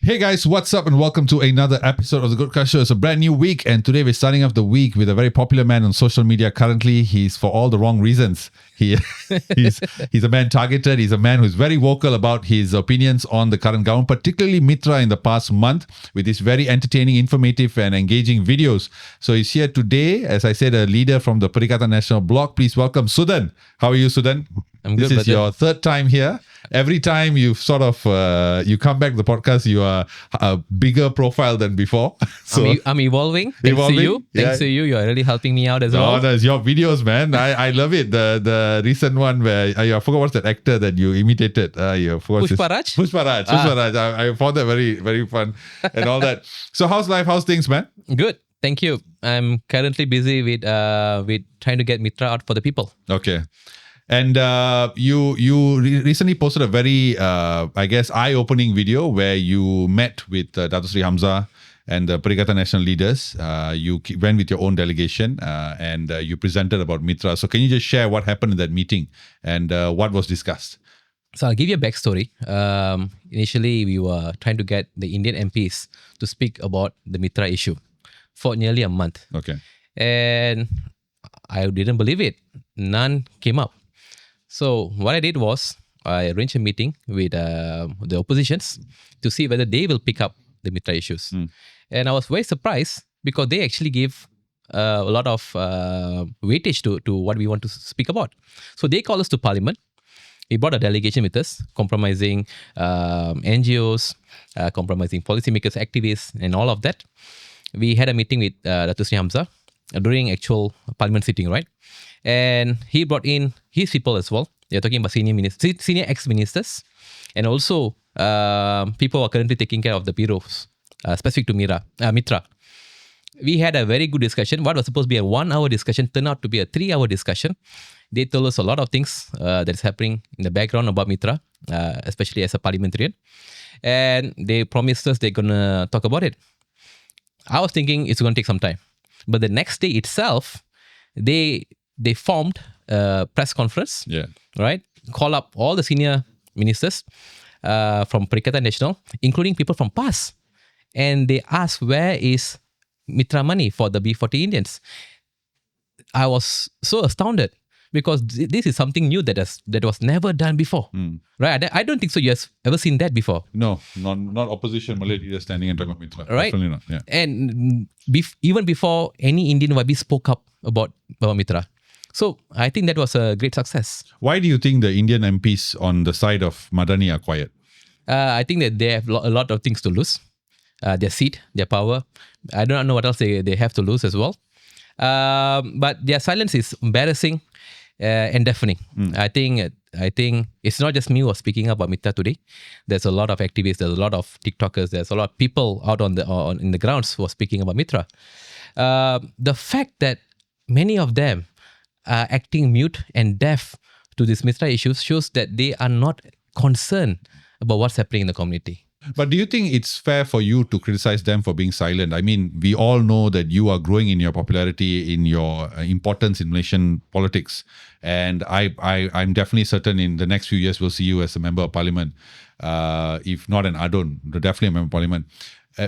Hey guys, what's up and welcome to another episode of The Good Show. It's a brand new week and today we're starting off the week with a very popular man on social media currently. He's for all the wrong reasons. He's a man targeted. He's a man who's very vocal about his opinions on the current government, particularly MITRA in the past month with his very entertaining, informative and engaging videos. So he's here today, as I said, a leader from the Perikatan Nasional bloc. Please welcome Suthan. How are you, Suthan? I'm good, This is your third time here. Every time you sort of you come back to the podcast, you are a bigger profile than before. So I'm evolving. Thanks to you. Thanks to you. You are really helping me out as well. Oh, that's your videos, man. I love it. The recent one where I forgot what's that actor that you imitated. Pushparaj? Pushparaj. I found that very, very fun and all that. So how's life? How's things, man? Good. Thank you. I'm currently busy with trying to get MITRA out for the people. Okay. And you recently posted a very, I guess, eye-opening video where you met with Dato Sri Hamzah and the Perikatan Nasional leaders. You went with your own delegation and you presented about MITRA. So can you just share what happened in that meeting and what was discussed? So I'll give you a backstory. Initially, we were trying to get the Indian MPs to speak about the MITRA issue for nearly a month. Okay. And I didn't believe it. None came up. So what I did was I arranged a meeting with the oppositions to see whether they will pick up the MITRA issues. And I was very surprised because they actually gave a lot of weightage to what we want to speak about. So they called us to Parliament. We brought a delegation with us, compromising NGOs, compromising policymakers, activists, and all of that. We had a meeting with Dato Sri Hamzah during actual Parliament sitting, right? And he brought in his people as well. They're talking about senior ex-ministers and also people who are currently taking care of the bureaus specific to MITRA. We had a very good discussion. What was supposed to be a 1 hour discussion turned out to be a 3 hour discussion. They told us a lot of things that is happening in the background about MITRA, especially as a parliamentarian. And they promised us they're going to talk about it. I was thinking it's going to take some time. But the next day itself, they formed a press conference, right? Call up all the senior ministers from Perikatan Nasional, including people from PAS. And they asked, where is MITRA money for the B40 Indians? I was so astounded because this is something new that was never done before, right? I don't think so. You have ever seen that before? No, not opposition Malay leaders standing and talking about MITRA. Right? Definitely not. Yeah. And even before any Indian YB spoke up about MITRA. So I think that was a great success. Why do you think the Indian MPs on the side of Madani are quiet? I think that they have a lot of things to lose. Their seat, their power. I don't know what else they have to lose as well. But their silence is embarrassing and deafening. I think it's not just me who was speaking about MITRA today. There's a lot of activists. There's a lot of TikTokers. There's a lot of people out in the grounds who are speaking about MITRA. The fact that many of them are acting mute and deaf to these MITRA issues shows that they are not concerned about what's happening in the community. But do you think it's fair for you to criticize them for being silent? I mean, we all know that you are growing in your popularity, in your importance in Malaysian politics. And I'm definitely certain in the next few years, we'll see you as a member of parliament. If not an Adon, definitely a member of parliament.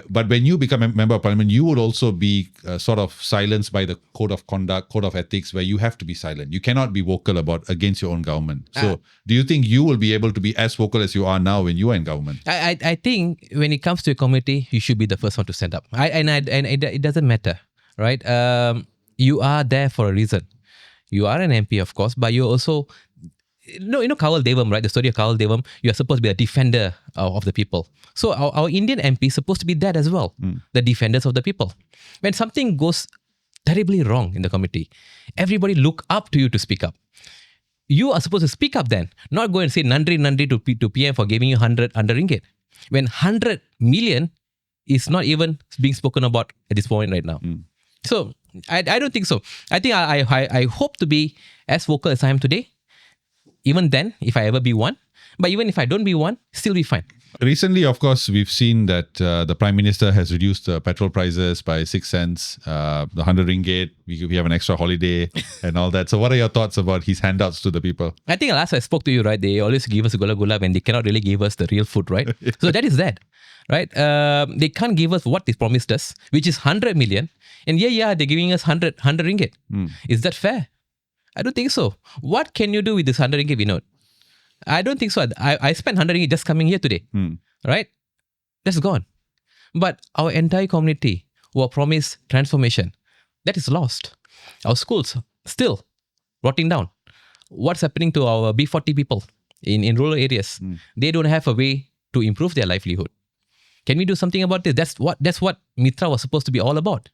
But when you become a member of parliament, you would also be sort of silenced by the code of conduct, code of ethics, where you have to be silent. You cannot be vocal against your own government. So do you think you will be able to be as vocal as you are now when you are in government? I think when it comes to a community, you should be the first one to stand up. And it doesn't matter, right? You are there for a reason. You are an MP, of course, but you're also... You know Kawal Devam, right? The story of Kawal Devam, you are supposed to be a defender of the people. So our Indian MP is supposed to be that as well, the defenders of the people. When something goes terribly wrong in the committee, everybody look up to you to speak up. You are supposed to speak up then, not go and say nandri to PM for giving you 100 ringgit. When 100 million is not even being spoken about at this point right now. So I don't think so. I think I hope to be as vocal as I am today. Even then, if I ever be one. But even if I don't be one, still be fine. Recently, of course, we've seen that the Prime Minister has reduced the petrol prices by 6 cents, the 100 ringgit, we have an extra holiday and all that. So what are your thoughts about his handouts to the people? I think last I spoke to you, right, they always give us gula-gula when they cannot really give us the real food, right? So that is that, right? They can't give us what they promised us, which is 100 million. And they're giving us 100 ringgit. Is that fair? I don't think so. What can you do with this 100 ringgit, Vinod? I don't think so. I spent 100 ringgit just coming here today, right? That's gone. But our entire community who are promised transformation, that is lost. Our schools still rotting down. What's happening to our B40 people in rural areas? They don't have a way to improve their livelihood. Can we do something about this? That's what MITRA was supposed to be all about.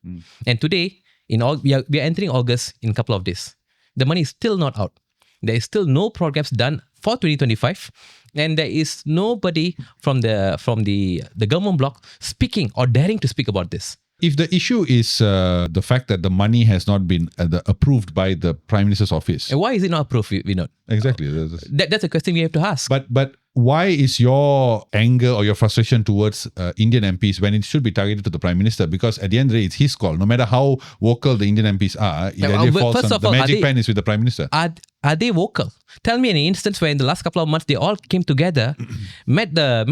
And today, we are entering August in a couple of days. The money is still not out. There is still no programs done for 2025, and there is nobody from the government bloc speaking or daring to speak about this. If the issue is the fact that the money has not been approved by the Prime Minister's office, and why is it not approved, Vinod? Exactly. That's a question we have to ask. But why is your anger or your frustration towards Indian MPs when it should be targeted to the Prime Minister? Because at the end of the day, it's his call. No matter how vocal the Indian MPs are, the magic pen is with the Prime Minister. Are they vocal? Tell me an instance where in the last couple of months they all came together, met the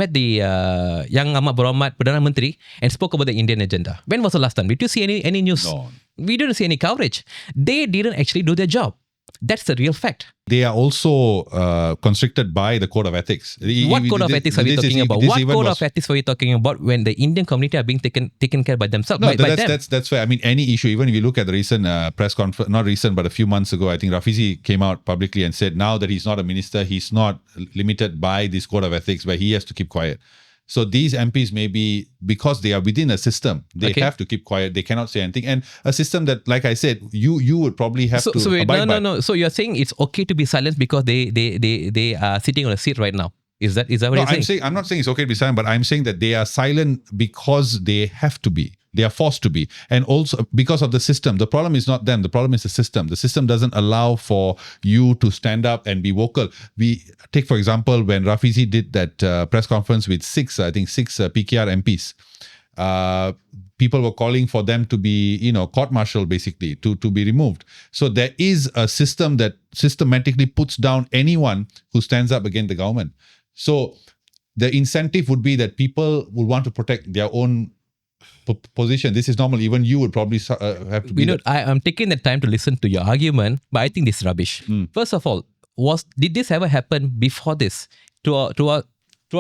Yang Amat Berhormat Perdana Menteri and spoke about the Indian agenda. When was the last time? Did you see any news? No. We didn't see any coverage. They didn't actually do their job. That's the real fact. They are also constricted by the Code of Ethics. What Code of Ethics are we talking about? What Code of Ethics were you talking about when the Indian community are being taken care by themselves? No, that's fair. I mean, any issue, even if you look at the recent press conference, not recent, but a few months ago, I think Rafizi came out publicly and said now that he's not a minister, he's not limited by this Code of Ethics where he has to keep quiet. So these MPs may be, because they are within a system, they have to keep quiet. They cannot say anything. And a system that, like I said, you would probably have to abide by. No. So you're saying it's okay to be silent because they are sitting on a seat right now. Is that what you're saying? I'm not saying it's okay to be silent, but I'm saying that they are silent because they have to be. They are forced to be. And also because of the system. The problem is not them. The problem is the system. The system doesn't allow for you to stand up and be vocal. We take, for example, when Rafizi did that press conference with six PKR MPs. People were calling for them to be, court-martialed basically, to be removed. So there is a system that systematically puts down anyone who stands up against the government. So the incentive would be that people would want to protect their own position. This is normal. Even you would probably have to be. I'm taking the time to listen to your argument, but I think this is rubbish. First of all, did this ever happen before this? Throughout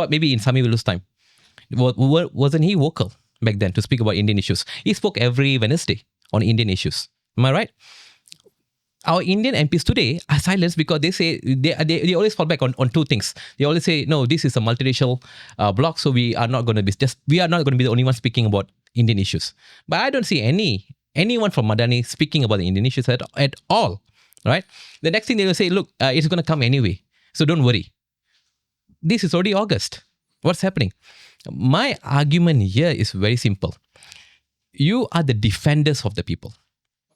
maybe in Samiwilu's time, wasn't he vocal back then to speak about Indian issues? He spoke every Wednesday on Indian issues. Am I right? Our Indian MPs today are silenced because they say they always fall back on two things. They always say, no, this is a multiracial bloc, so we are not going to be the only one speaking about Indian issues. But I don't see anyone from Madani speaking about the Indian issues at all. Right? The next thing they will say, look, it's going to come anyway, so don't worry. This is already August. What's happening? My argument here is very simple. You are the defenders of the people.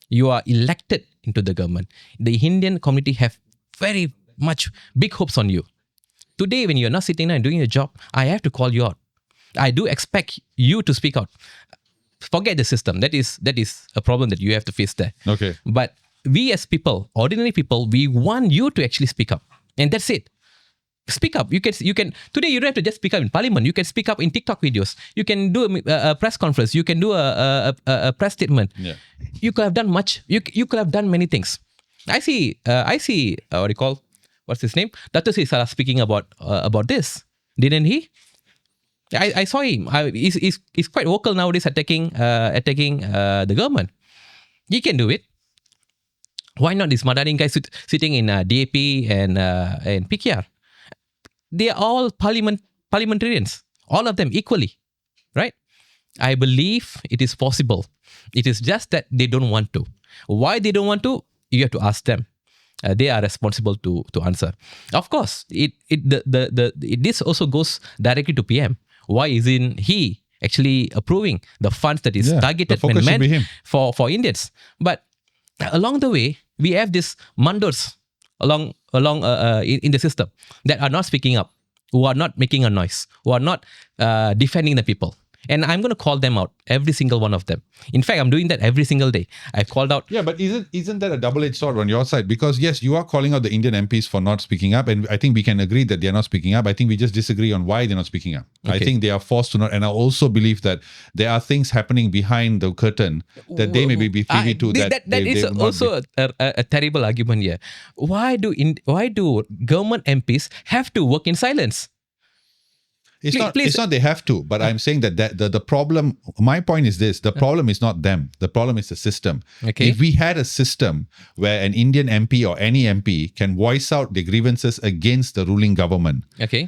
You are elected into the government. The Indian community have very much big hopes on you. Today, when you're not sitting there and doing your job, I have to call you out. I do expect you to speak out. Forget the system. That is a problem that you have to face there. Okay. But we as people, ordinary people, we want you to actually speak up. And that's it. Speak up. You can. Today, you don't have to just speak up in Parliament. You can speak up in TikTok videos. You can do a press conference. You can do a press statement. Yeah. You could have done much. You could have done many things. I see. What do you call? What's his name? Dato Sri Salah speaking about this, didn't he? I saw him. He's quite vocal nowadays, attacking the government. He can do it. Why not this Madani guy sitting in DAP and PKR? They are all parliamentarians, all of them equally, right? I believe it is possible. It is just that they don't want to. Why they don't want to? You have to ask them. They are responsible to answer. Of course, this also goes directly to PM. Why isn't he actually approving the funds that is targeted and meant for Indians? But along the way, we have these mandors along in the system that are not speaking up. who are not making a noise, who are not defending the people. And I'm going to call them out, every single one of them. In fact, I'm doing that every single day. I've called out. Yeah, but isn't that a double-edged sword on your side? Because yes, you are calling out the Indian MPs for not speaking up, and I think we can agree that they are not speaking up. I think we just disagree on why they're not speaking up. Okay. I think they are forced to not, and I also believe that there are things happening behind the curtain that they may be privy to. That is also a terrible argument here. Why do government MPs have to work in silence? It's not they have to, but I'm saying that the problem, my point is this, the problem is not them. The problem is the system. Okay. If we had a system where an Indian MP or any MP can voice out their grievances against the ruling government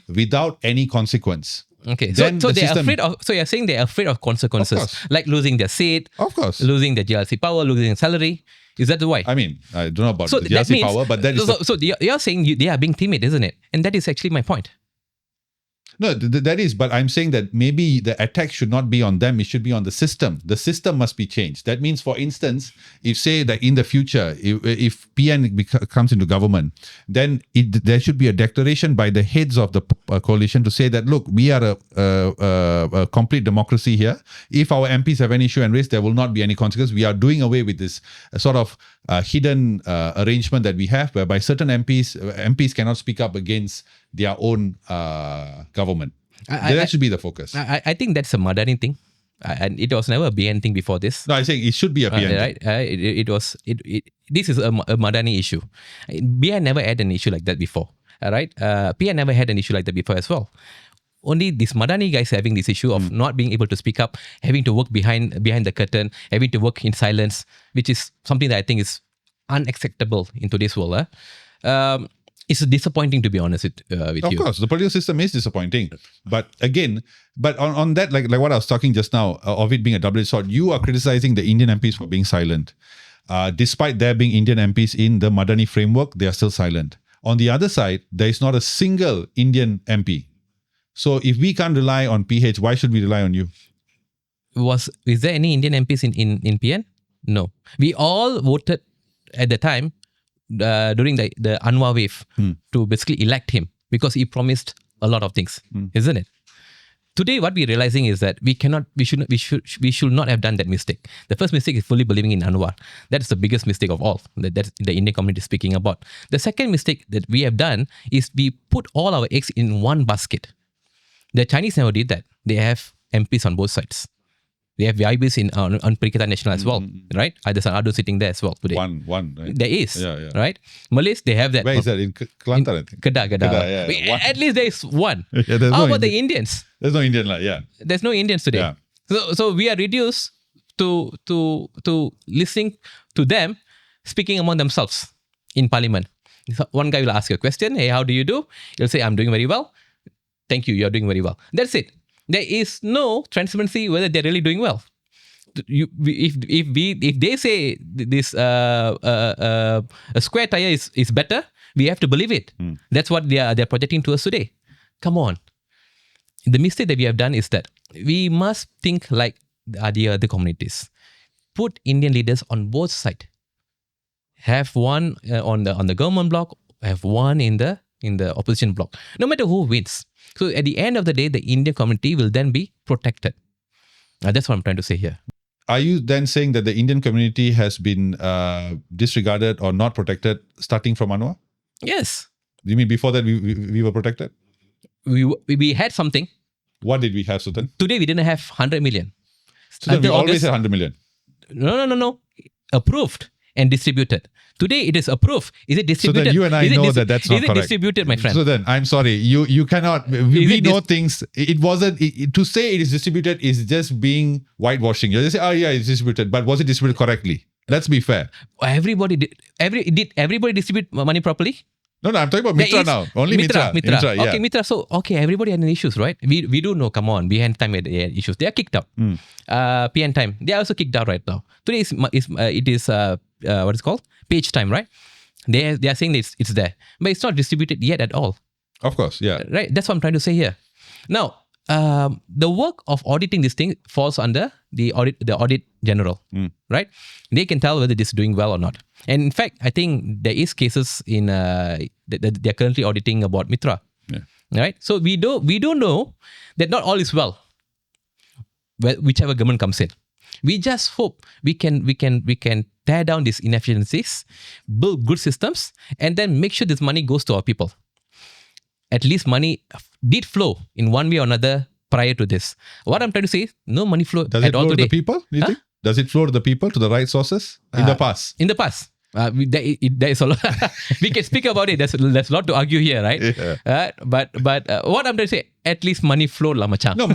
without any consequence. Okay, so they're afraid of. So you're saying they're afraid of consequences, like losing their seat, of course, losing their GLC power, losing salary. Is that the why? I mean, I don't know about the GLC power, but that is. So you're saying they are being timid, isn't it? And that is actually my point. No, that is, but I'm saying that maybe the attack should not be on them, it should be on the system. The system must be changed. That means, for instance, if say that in the future, if PN comes into government, then there should be a declaration by the heads of the coalition to say that, look, we are a complete democracy here. If our MPs have an issue and raise, there will not be any consequence. We are doing away with this sort of hidden arrangement that we have, whereby certain MPs cannot speak up against their own government. That should be the focus. I think that's a Madani thing, and it was never a BN thing before this. No, I think it should be a BN right? This is a Madani issue. BN never had an issue like that before. Right? PN never had an issue like that before as well. Only these Madani guys having this issue of not being able to speak up, having to work behind the curtain, having to work in silence, which is something that I think is unacceptable in today's world. It's disappointing, to be honest with you. Of course, the political system is disappointing. But again, on that, like what I was talking just now, of it being a double-edged sword, you are criticizing the Indian MPs for being silent. Despite there being Indian MPs in the Madani framework, they are still silent. On the other side, there is not a single Indian MP. So if we can't rely on PH, why should we rely on you? Is there any Indian MPs in PN? No. We all voted at the time during the Anwar wave to basically elect him because he promised a lot of things, isn't it? Today, what we're realizing is that we should not have done that mistake. The first mistake is fully believing in Anwar. That's the biggest mistake of all that the Indian community is speaking about. The second mistake that we have done is we put all our eggs in one basket. The Chinese never did that. They have MPs on both sides. They have VIBs on Perikatan Nasional as well, right? There's an Ado sitting there as well today. One, right? There is, right? Malays, they have that. Where is that? In Kelantan, I think. Kedah. Yeah. At least there is one. How about the Indians? There's no Indian, There's no Indians today. Yeah. So we are reduced to listening to them speaking among themselves in parliament. So one guy will ask you a question. Hey, how do you do? You'll say, I'm doing very well. Thank you. You're doing very well. That's it. There is no transparency whether they're really doing well. If they say this a square tire is better, we have to believe it. That's what they're projecting to us today. Come on. The mistake that we have done is that we must think like the other communities. Put Indian leaders on both sides. Have one on the government bloc. Have one in the opposition bloc. No matter who wins. So at the end of the day, the Indian community will then be protected. That's what I'm trying to say here. Are you then saying that the Indian community has been disregarded or not protected starting from Anwar? Yes. You mean before that we were protected? We had something. What did we have, Suthan? Today we didn't have 100 million. So we always had 100 million. No. Approved and distributed. Today it is approved. Is it distributed? So then you and I know that that's not correct. Is it distributed, my friend? So then, I'm sorry. You cannot... We know things. It wasn't... to say it is distributed is just being whitewashing. You just say, it's distributed. But was it distributed correctly? Let's be fair. Did everybody distribute money properly? No, I'm talking about MITRA now. Only MITRA. Yeah. Okay, MITRA. So, everybody had issues, right? We do know, come on, behind time they had issues. They are kicked out. PN time, they are also kicked out right now. Today it is what is called? Page time, right? They are saying it's there. But it's not distributed yet at all. Of course, yeah. Right? That's what I'm trying to say here. Now, the work of auditing this thing falls under the audit general, right? They can tell whether this is doing well or not. And in fact, I think there is cases in they are currently auditing about MITRA. Yeah. right? So we don't know that not all is well, whichever government comes in. We just hope we can tear down these inefficiencies, build good systems, and then make sure this money goes to our people. At least money did flow in one way or another prior to this. What I'm trying to say is no money flow Does at it all flow to today. the people, do you think? Does it flow to the people, to the right sources? In the past? In the past. There is a lot. We can speak about it. There's a lot to argue here, right? Yeah. But what I'm trying to say, at least money flowed, lah, macam. No,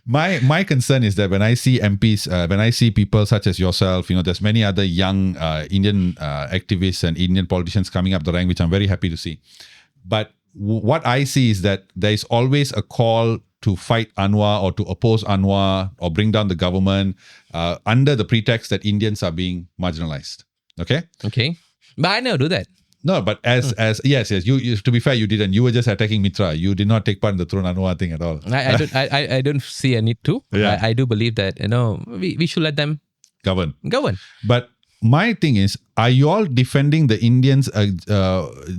my concern is that when I see MPs, when I see people such as yourself, there's many other young Indian activists and Indian politicians coming up the rank, which I'm very happy to see. But what I see is that there is always a call to fight Anwar or to oppose Anwar or bring down the government under the pretext that Indians are being marginalized. Okay? Okay. But I never do that. No, but as yes, you to be fair, you didn't. You were just attacking MITRA. You did not take part in the Throne Anwar thing at all. I don't see a need to. Yeah. I do believe that we should let them Govern. But my thing is, are you all defending the Indians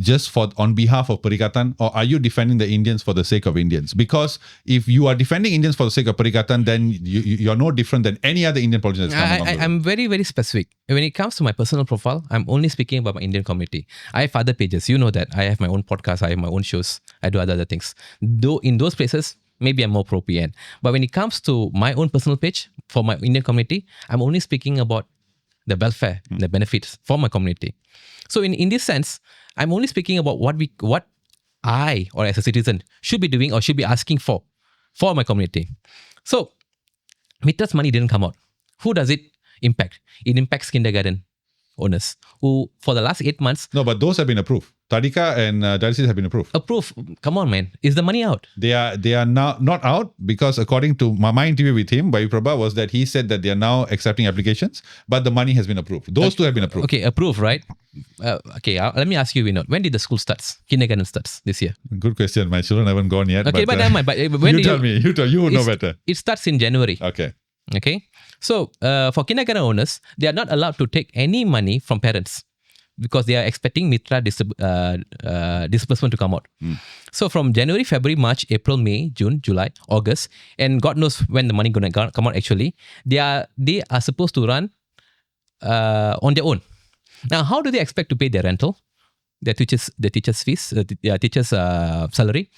just on behalf of Perikatan, or are you defending the Indians for the sake of Indians? Because if you are defending Indians for the sake of Perikatan, then you're no different than any other Indian politician that's come along. I'm very, very specific. When it comes to my personal profile, I'm only speaking about my Indian community. I have other pages. You know that. I have my own podcast. I have my own shows. I do other things. Though in those places, maybe I'm more pro-PN. But when it comes to my own personal page for my Indian community, I'm only speaking about the welfare, the benefits for my community. So in this sense, I'm only speaking about what I, or as a citizen, should be doing or should be asking for my community. So MITRA's money didn't come out. Who does it impact? It impacts kindergarten owners who for the last 8 months... No, but those have been approved. Tadika and dialysis have been approved. Approved? Come on, man. Is the money out? They are now not out because according to my interview with him, Bayu Prabha, was that he said that they are now accepting applications, but the money has been approved. Those two have been approved. Okay, approved, right? Let me ask you, Vinod. When did the school starts? Kindergarten starts this year? Good question. My children haven't gone yet. Okay, but never mind. But when you tell me. You would know better. It starts in January. Okay. So for kindergarten owners, they are not allowed to take any money from parents because they are expecting MITRA disbursement to come out. So from January, February, March, April, May, June, July, August, and God knows when the money going to come out actually, they are supposed to run on their own. Now, how do they expect to pay their rental, their teachers' fees, their teachers' salary,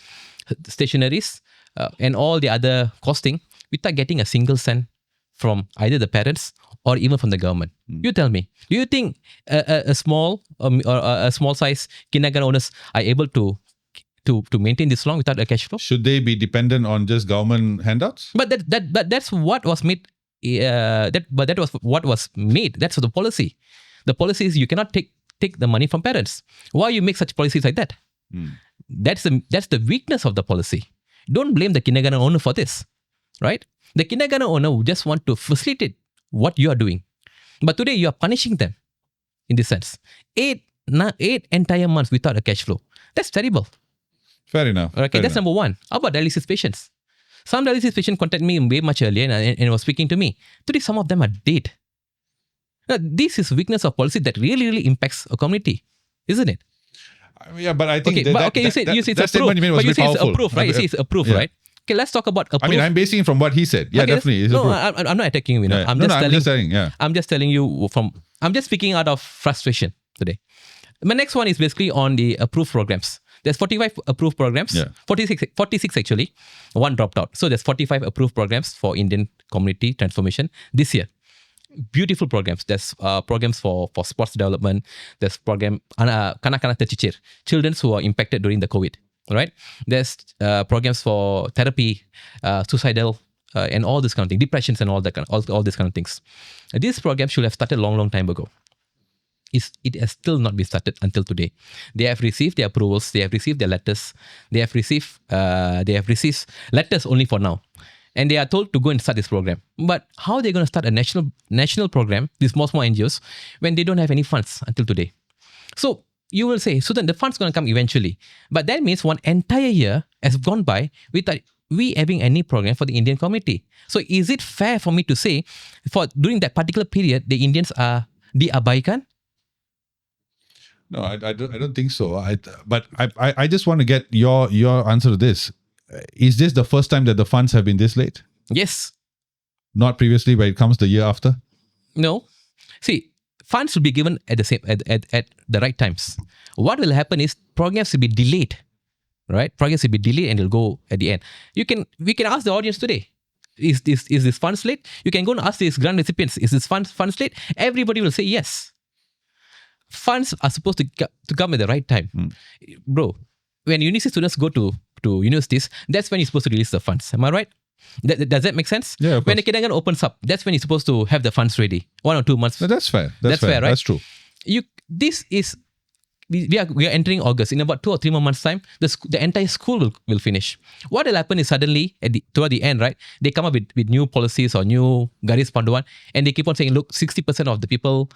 stationaries, and all the other costing without getting a single cent from either the parents or even from the government? You tell me. Do you think a small size kindergarten owners are able to maintain this long without a cash flow? Should they be dependent on just government handouts? But that's what was made. That was what was made. That's the policy. The policy is you cannot take the money from parents. Why you make such policies like that? That's the weakness of the policy. Don't blame the kindergarten owner for this, right? The kindergarten owner would just want to facilitate what you are doing. But today you are punishing them in this sense. 8 entire months without a cash flow. That's terrible. Fair enough. Okay, that's number one. How about dialysis patients? Some dialysis patients contacted me way much earlier and was speaking to me. Today some of them are dead. Now, this is weakness of policy that really, really impacts a community, isn't it? Yeah, but I think you say it's approved. But you say it's approved, right? You say it's approved, right? Okay, let's talk about approved. I mean, I'm basing it from what he said. Yeah, definitely. No, I'm not attacking you. Yeah. I'm just telling you I'm just speaking out of frustration today. My next one is basically on the approved programs. There's 45 approved programs. Yeah. 46 actually. One dropped out. So there's 45 approved programs for Indian community transformation this year. Beautiful programs. There's programs for sports development. There's program kanak-kanak tercicir, children who are impacted during the COVID. Right? There's programs for therapy, suicidal, and all this kind of thing, depressions and all these kind of things. These programs should have started long time ago. It has still not been started until today. They have received their approvals. They have received their letters. They have received letters only for now, and they are told to go and start this program. But how are they going to start a national program? These small NGOs when they don't have any funds until today. So you will say, Suthan, the fund's going to come eventually. But that means one entire year has gone by without we having any program for the Indian community. So is it fair for me to say, during that particular period, the Indians are diabaikan? No, I don't think so. But I just want to get your answer to this. Is this the first time that the funds have been this late? Yes. Not previously, but it comes the year after? No. See, funds will be given at the right times. What will happen is programs will be delayed. Right? Programs will be delayed and it'll go at the end. We can ask the audience today. Is this funds late? You can go and ask these grant recipients, is this funds late? Everybody will say yes. Funds are supposed to come at the right time. Bro, when university students go to universities, that's when you're supposed to release the funds. Am I right? Does that make sense? Yeah, of when course. the kindergarten opens up, that's when you're supposed to have the funds ready. 1 or 2 months. No, that's fair. That's fair, right? That's true. We are entering August. In about 2 or 3 more months' time, the entire school will finish. What will happen is suddenly, toward the end, right, they come up with new policies or new garis panduan, and they keep on saying, look, 60% of the people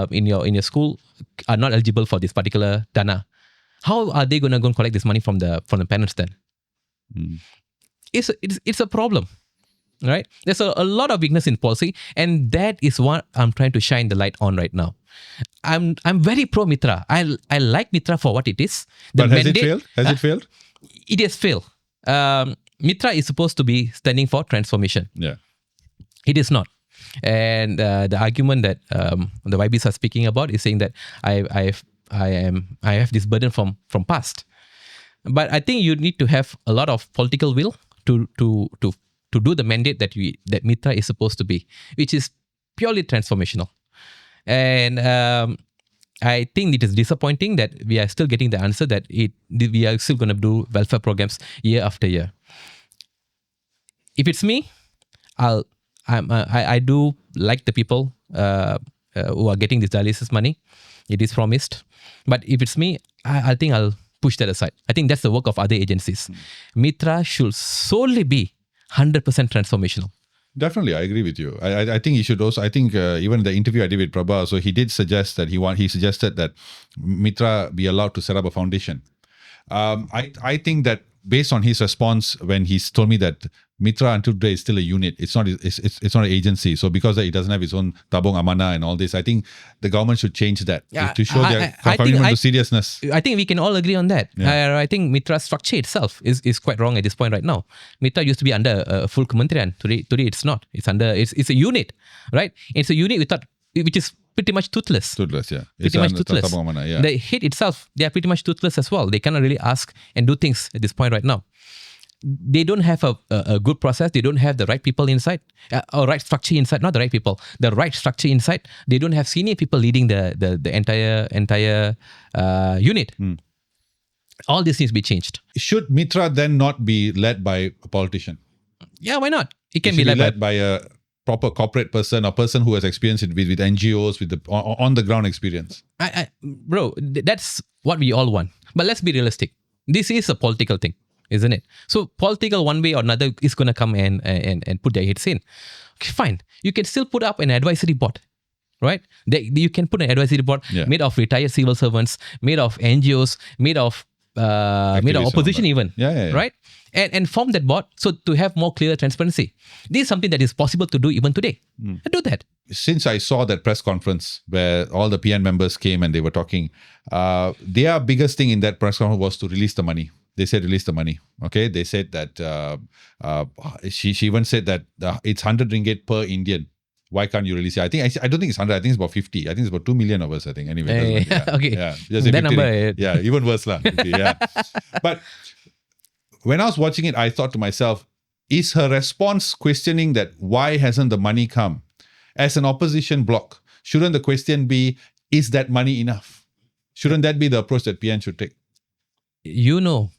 in your school are not eligible for this particular dana. How are they going to go and collect this money from the parents then? It's a problem. Right? There's a lot of weakness in policy, and that is what I'm trying to shine the light on right now. I'm very pro MITRA. I like MITRA for what it is. But has it failed? Has it failed? It has failed. MITRA is supposed to be standing for transformation. Yeah. It is not. And the argument that the YBs are speaking about is saying that I have this burden from past. But I think you need to have a lot of political will to do the mandate that MITRA is supposed to be, which is purely transformational. And I think it is disappointing that we are still getting the answer that we are still going to do welfare programs year after year. If it's me, I do like the people who are getting this dialysis money. It is promised. But if it's me, I think I'll push that aside. I think that's the work of other agencies. MITRA should solely be 100% transformational. Definitely, I agree with you. I think he should also. I think even the interview I did with Prabha, so he did suggest that he suggested that MITRA be allowed to set up a foundation. I think that based on his response when he's told me that MITRA until today is still a unit. It's not an agency. So because it doesn't have its own tabung amanah and all this, I think the government should change that to show their commitment to seriousness. I think we can all agree on that. Yeah. I think MITRA's structure itself is quite wrong at this point right now. MITRA used to be under a full kementerian. Today it's not. It's a unit, right? It's a unit which is pretty much toothless. Toothless, yeah. Pretty much toothless. Tabung amanah, yeah. The head itself, they are pretty much toothless as well. They cannot really ask and do things at this point right now. They don't have a good process. They don't have the right people inside, or right structure inside. Not the right people, the right structure inside. They don't have senior people leading the entire unit. All this needs to be changed. Should MITRA then not be led by a politician? Yeah, why not? It can be be led by a proper corporate person, a person who has experience with NGOs, with the on the ground experience. Bro, that's what we all want. But let's be realistic. This is a political thing, isn't it? So political one way or another is going to come and put their heads in. Okay, fine. You can still put up an advisory board, right? You can put an advisory board made of retired civil servants, made of NGOs, made of opposition even, right? And form that board so to have more clear transparency. This is something that is possible to do even today. Do that. Since I saw that press conference where all the PN members came and they were talking, their biggest thing in that press conference was to release the money. They said release the money. Okay, they said that she even said that it's 100 ringgit per Indian. Why can't you release it? I don't think it's 100. I think it's about 50. I think it's about 2 million of us. I think anyway. Okay. Yeah. Just that number. Yeah. Even worse lah. 50, yeah. But when I was watching it, I thought to myself, is her response questioning that why hasn't the money come? As an opposition bloc, shouldn't the question be, is that money enough? Shouldn't that be the approach that PN should take? You know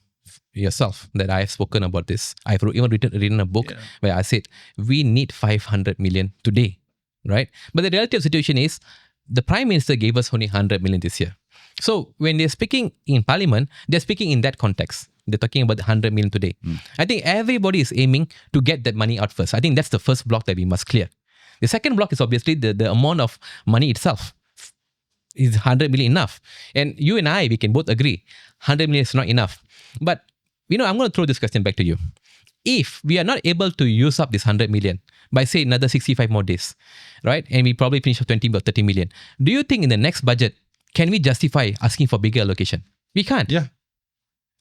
yourself that I have spoken about this. I've even written a book where I said, we need 500 million today, right? But the reality of the situation is, the Prime Minister gave us only 100 million this year. So when they're speaking in Parliament, they're speaking in that context. They're talking about the 100 million today. I think everybody is aiming to get that money out first. I think that's the first block that we must clear. The second block is obviously the amount of money itself. Is 100 million enough? And you and I, we can both agree, 100 million is not enough. But, I'm going to throw this question back to you. If we are not able to use up this 100 million by, say, another 65 more days, right? And we probably finish with 20 or 30 million. Do you think in the next budget, can we justify asking for bigger allocation? We can't. Yeah.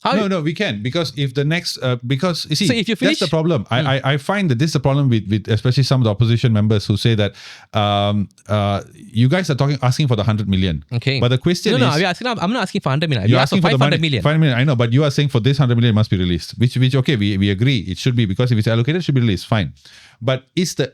How? No, we can, because if the next because you see, So if you finish, that's the problem. I find that this is the problem with especially some of the opposition members who say that you guys are asking for the 100 million. Okay. But the question no, is, I'm not asking for 100 million. you're We asked asking for for the 500 money, million. 5 million. I know, but you are saying for this 100 million must be released, which okay, we agree it should be, because if it's allocated, it should be released. Fine. But is the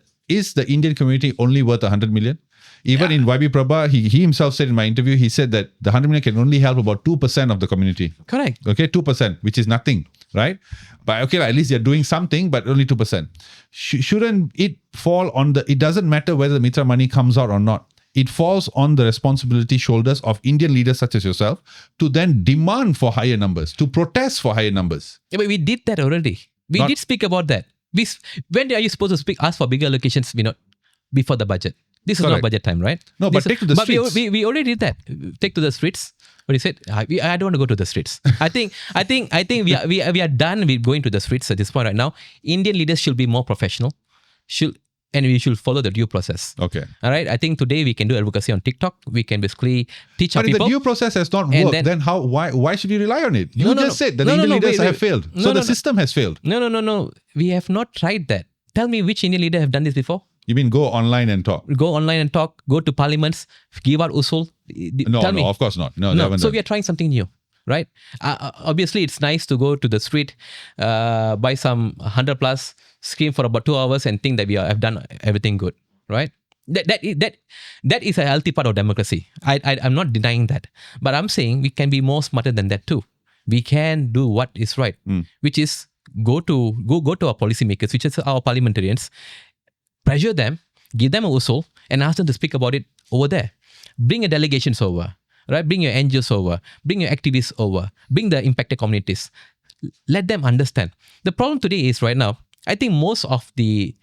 Indian community only worth 100 million? Even in YB Prabha, he himself said in my interview, he said that the 100 million can only help about 2% of the community. Correct. Okay, 2%, which is nothing, right? But okay, at least they're doing something, but only 2%. Shouldn't it fall on it doesn't matter whether the MITRA money comes out or not. It falls on the responsibility shoulders of Indian leaders such as yourself to then demand for higher numbers, to protest for higher numbers. Yeah, but we did that already. We did speak about that. When are you supposed to ask for bigger allocations? Before the budget. This is not budget time, right? No, but take to the streets. But we already did that. Take to the streets. What you said? I don't want to go to the streets. I think we are done with going to the streets at this point right now. Indian leaders should be more professional. And we should follow the due process. Okay. All right. I think today we can do advocacy on TikTok. We can basically teach our people. But if the due process has not worked, then why should you rely on it? You said that the Indian leaders have failed. So the system has failed. No. We have not tried that. Tell me which Indian leader have done this before? You mean go online and talk? Go online and talk. Go to parliaments. Give out usul. No, of course not. No. So we are trying something new, right? Obviously, it's nice to go to the street, buy some 100 plus, scream for about 2 hours and think that we have done everything good, right? That is a healthy part of democracy. I'm not denying that. But I'm saying we can be more smarter than that too. We can do what is right, which is go to our policymakers, which is our parliamentarians, pressure them, give them a usul, and ask them to speak about it over there. Bring your delegations over, right? Bring your NGOs over, bring your activists over, bring the impacted communities. Let them understand. The problem today is right now, I think most of the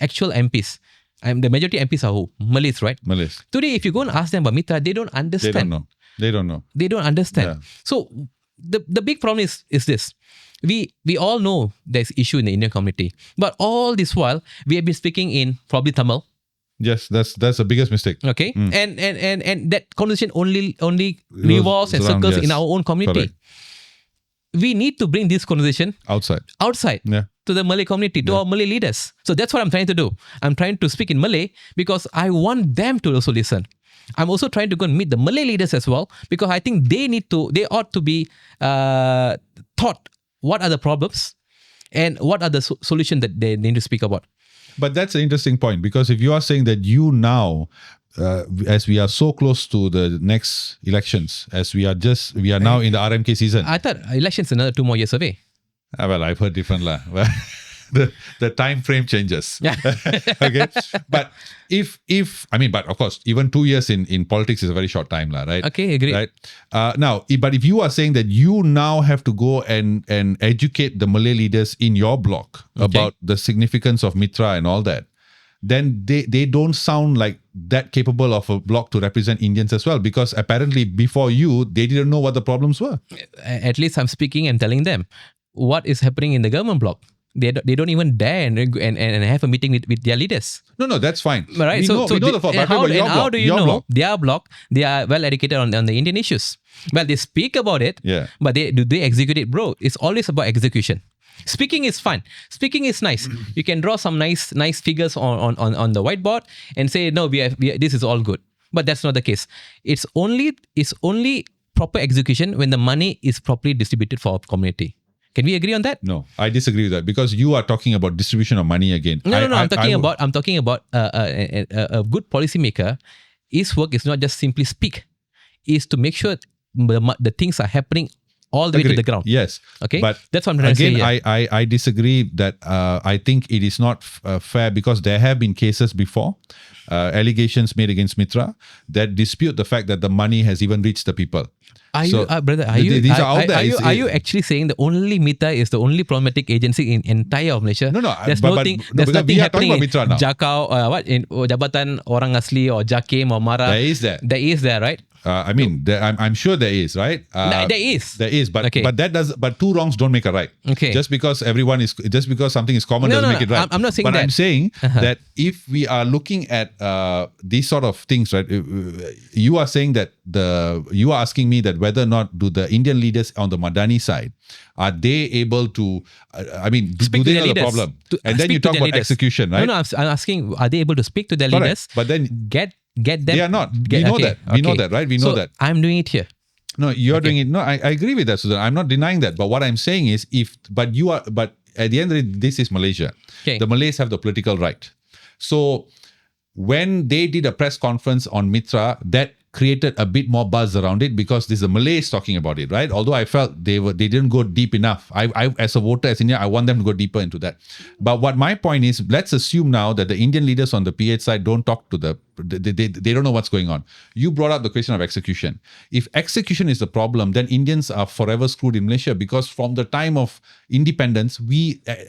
actual MPs, the majority MPs are who? Malays, right? Malays. Today, if you go and ask them about MITRA, they don't understand. They don't know. They don't understand. Yeah. So the big problem is this. We all know there's issue in the Indian community, but all this while we have been speaking in probably Tamil. Yes, that's the biggest mistake. Okay, and that conversation only revolves and circles in our own community. Correct. We need to bring this conversation outside to the Malay community, to our Malay leaders. So that's what I'm trying to do. I'm trying to speak in Malay because I want them to also listen. I'm also trying to go and meet the Malay leaders as well, because I think they ought to be taught what are the problems and what are the solutions that they need to speak about. But that's an interesting point, because if you are saying that you now, as we are so close to the next elections, as we are now in the RMK season. I thought elections another 2 more years away. Well, I've heard different lah. The time frame changes. Okay. But but of course, even 2 years in politics is a very short time, right? Okay, agree. Right. But if you are saying that you now have to go and educate the Malay leaders in your bloc about the significance of MITRA and all that, then they don't sound like that capable of a bloc to represent Indians as well, because apparently before you, they didn't know what the problems were. At least I'm speaking and telling them what is happening in the government bloc. They don't even dare and have a meeting with their leaders. No, that's fine. Right. We know the fault. How do you know their bloc? They are well educated on the Indian issues. Well, they speak about it, but do they execute it, bro? It's always about execution. Speaking is fun. Speaking is nice. You can draw some nice figures on the whiteboard and say, no, this is all good. But that's not the case. It's only proper execution when the money is properly distributed for our community. Can we agree on that? No, I disagree with that, because you are talking about distribution of money again. No. I'm talking about a good policymaker. His work is not just simply speak; is to make sure the things are happening all the way to the ground. Yes. Okay. But that's what I'm trying to say here. I disagree that I think it is not fair, because there have been cases before, allegations made against MITRA that dispute the fact that the money has even reached the people. Are you actually saying the only MITRA is the only problematic agency in entire Malaysia? No. There's nothing happening in Jakau, in Jabatan Orang Asli or Jakim or Mara. There is that. There is there, right? I mean, I'm sure there is, right? There is. There is, but Okay. but two wrongs don't make a right. Okay. Just because something is common No, doesn't no, make it right. I'm not saying but that. I'm saying that if we are looking at these sort of things, right? You are saying that you are asking me that whether or not do the Indian leaders on the Madani side, are they able to? Do they know the problem? And then you talk about execution, right? No, I'm asking, are they able to speak to their leaders? But then get them. they are not. We know that. We know that, right? We know that. I'm doing it here. No, you're doing it. No, I agree with that, Suthan. I'm not denying that. But what I'm saying is, but at the end of the day, this is Malaysia. Okay. The Malays have the political right. So when they did a press conference on MITRA, that created a bit more buzz around it because this is the Malays talking about it, right? Although I felt they didn't go deep enough. I as a voter, as India, I want them to go deeper into that. But what my point is, let's assume now that the Indian leaders on the PH side don't talk to they don't know what's going on. You brought up the question of execution. If execution is the problem, then Indians are forever screwed in Malaysia because from the time of independence,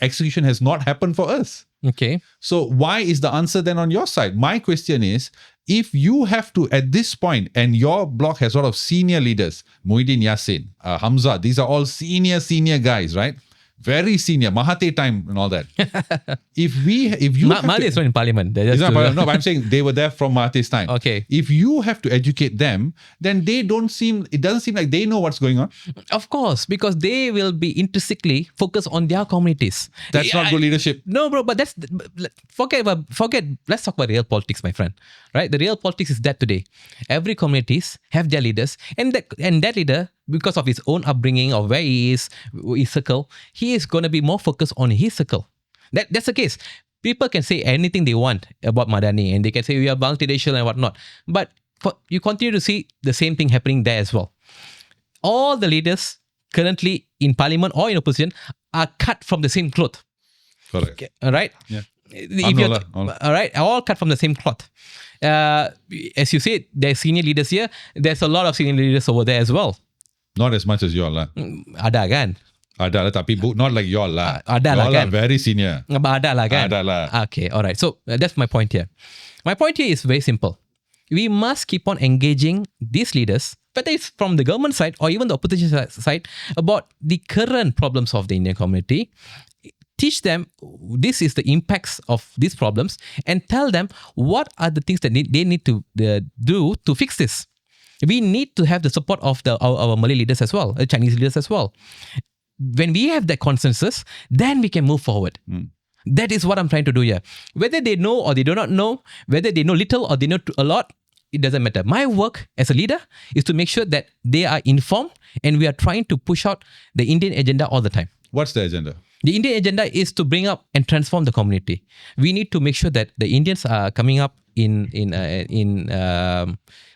execution has not happened for us. Okay. So why is the answer then on your side? My question is, if you have to, at this point, and your bloc has a lot of senior leaders, Muhyiddin Yassin, Hamza, these are all senior guys, right? Very senior, Mahathir time and all that. if you Mahathir is not in parliament. No, but I'm saying they were there from Mahathir's time. Okay. If you have to educate them, then it doesn't seem like they know what's going on. Of course, because they will be intrinsically focused on their communities. That's not good leadership. No, bro, but forget. Let's talk about real politics, my friend. Right? The real politics is that today, every communities have their leaders, and that leader, because of his own upbringing or where he is, his circle, he is going to be more focused on his circle. That's the case. People can say anything they want about Madani, and they can say we are multiracial and whatnot. But you continue to see the same thing happening there as well. All the leaders currently in parliament or in opposition are cut from the same cloth. Correct. Okay, all right? Yeah. All right, all cut from the same cloth. As you said, there's senior leaders here. There's a lot of senior leaders over there as well. Not as much as you all lah. Ada kan? Ada lah, tapi not like you all lah. Ada lah kan? Very senior. Ada lah kan? Ada lah. Okay, all right. So that's my point here. My point here is very simple. We must keep on engaging these leaders, whether it's from the government side or even the opposition side, about the current problems of the Indian community. Teach them this is the impacts of these problems and tell them what are the things that they need to do to fix this. We need to have the support of our Malay leaders as well, Chinese leaders as well. When we have that consensus, then we can move forward. That is what I'm trying to do here. Whether they know or they do not know, whether they know little or they know a lot, it doesn't matter. My work as a leader is to make sure that they are informed and we are trying to push out the Indian agenda all the time. What's the agenda? The Indian agenda is to bring up and transform the community. We need to make sure that the Indians are coming up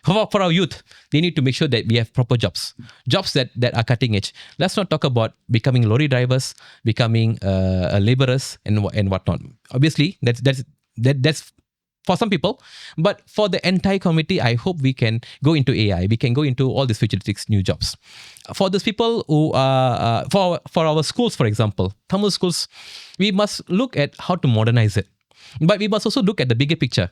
for our youth. They need to make sure that we have proper jobs that are cutting edge. Let's not talk about becoming lorry drivers, becoming laborers and whatnot. Obviously, that's for some people, but for the entire community, I hope we can go into AI. We can go into all these futuristic new jobs. For those people who are for our schools, for example, Tamil schools, we must look at how to modernize it. But we must also look at the bigger picture.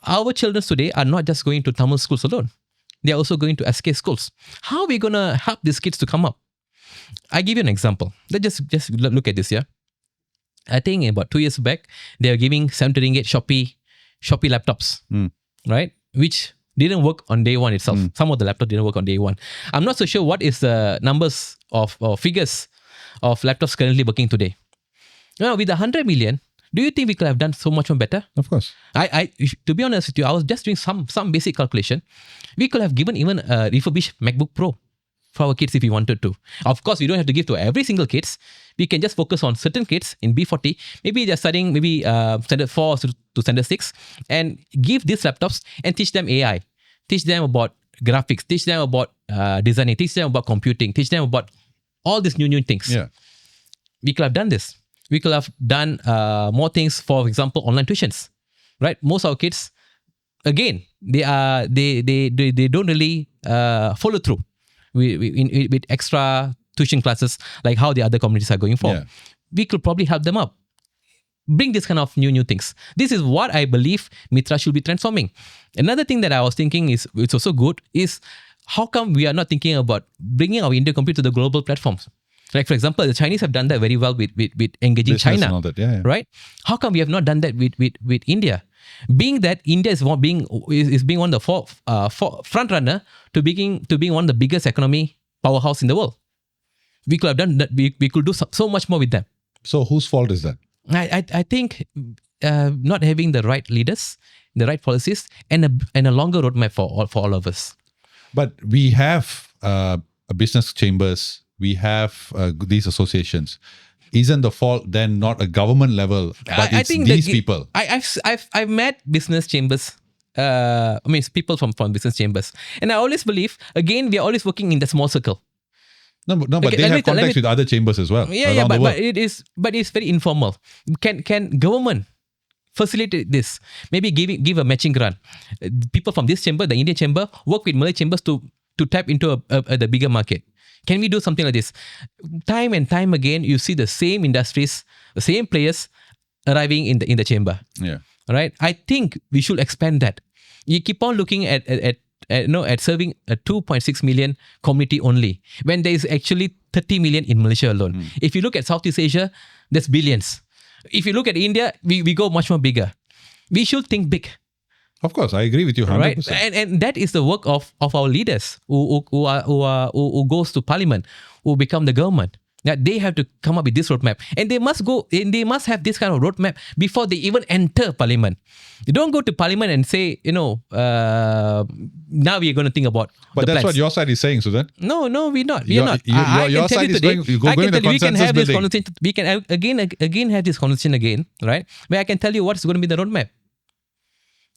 Our children today are not just going to Tamil schools alone. They are also going to SK schools. How are we going to help these kids to come up? I give you an example. Let's just look at this here. I think about 2 years back, they are giving 70 ringgit Shopee laptops, right? Which didn't work on day one itself. Some of the laptops didn't work on day one. I'm not so sure what is the numbers of or figures of laptops currently working today. Now, with 100 million, do you think we could have done so much more better? Of course. I to be honest with you, I was just doing some basic calculation. We could have given even a refurbished MacBook Pro for our kids if we wanted to. Of course, we don't have to give to every single kids. We can just focus on certain kids in B40. Maybe they're studying standard 4 to standard 6 and give these laptops and teach them AI. Teach them about graphics. Teach them about designing. Teach them about computing. Teach them about all these new things. Yeah. We could have done this. We could have done more things, for example, online tuitions, right? Most of our kids, again, they don't really follow through with extra tuition classes like how the other communities are going for. Yeah. We could probably help them up. bring this kind of new things. This is what I believe MITRA should be transforming. Another thing that I was thinking is, it's also good, is how come we are not thinking about bringing our Indian company to the global platforms? Like, for example, the Chinese have done that very well with engaging Business China, and all that, yeah. right? How come we have not done that with India? Being that India is being one of the front runner to being one of the biggest economy powerhouse in the world. We could have done that. We could do so much more with them. So whose fault is that? I think not having the right leaders, the right policies, and a longer roadmap for all of us. But we have business chambers, we have these associations. Isn't the fault then not a government level, but it's these people? I've met business chambers. People from business chambers, and I always believe, again, we are always working in the small circle. No, but they have contacts with other chambers as well. Yeah, but it's very informal. Can government facilitate this? Maybe give a matching grant. People from this chamber, the Indian chamber, work with Malay chambers to tap into the bigger market. Can we do something like this? Time and time again, you see the same industries, the same players arriving in the chamber. Yeah. Right. I think we should expand that. You keep on looking at serving a 2.6 million community only, when there is actually 30 million in Malaysia alone. If you look at Southeast Asia, there's billions. If you look at India, we go much more bigger. We should think big. Of course, I agree with you 100%. Right, and that is the work of our leaders who goes to parliament, who become the government. That they have to come up with this roadmap, and they must have this kind of roadmap before they even enter parliament. You don't go to parliament and say, now we are going to think about. But that's plans. What your side is saying, Suthan. No, we're not. We're not. Your side is going to the consensus building. We can again have this conversation again, right? Where I can tell you what's going to be the roadmap.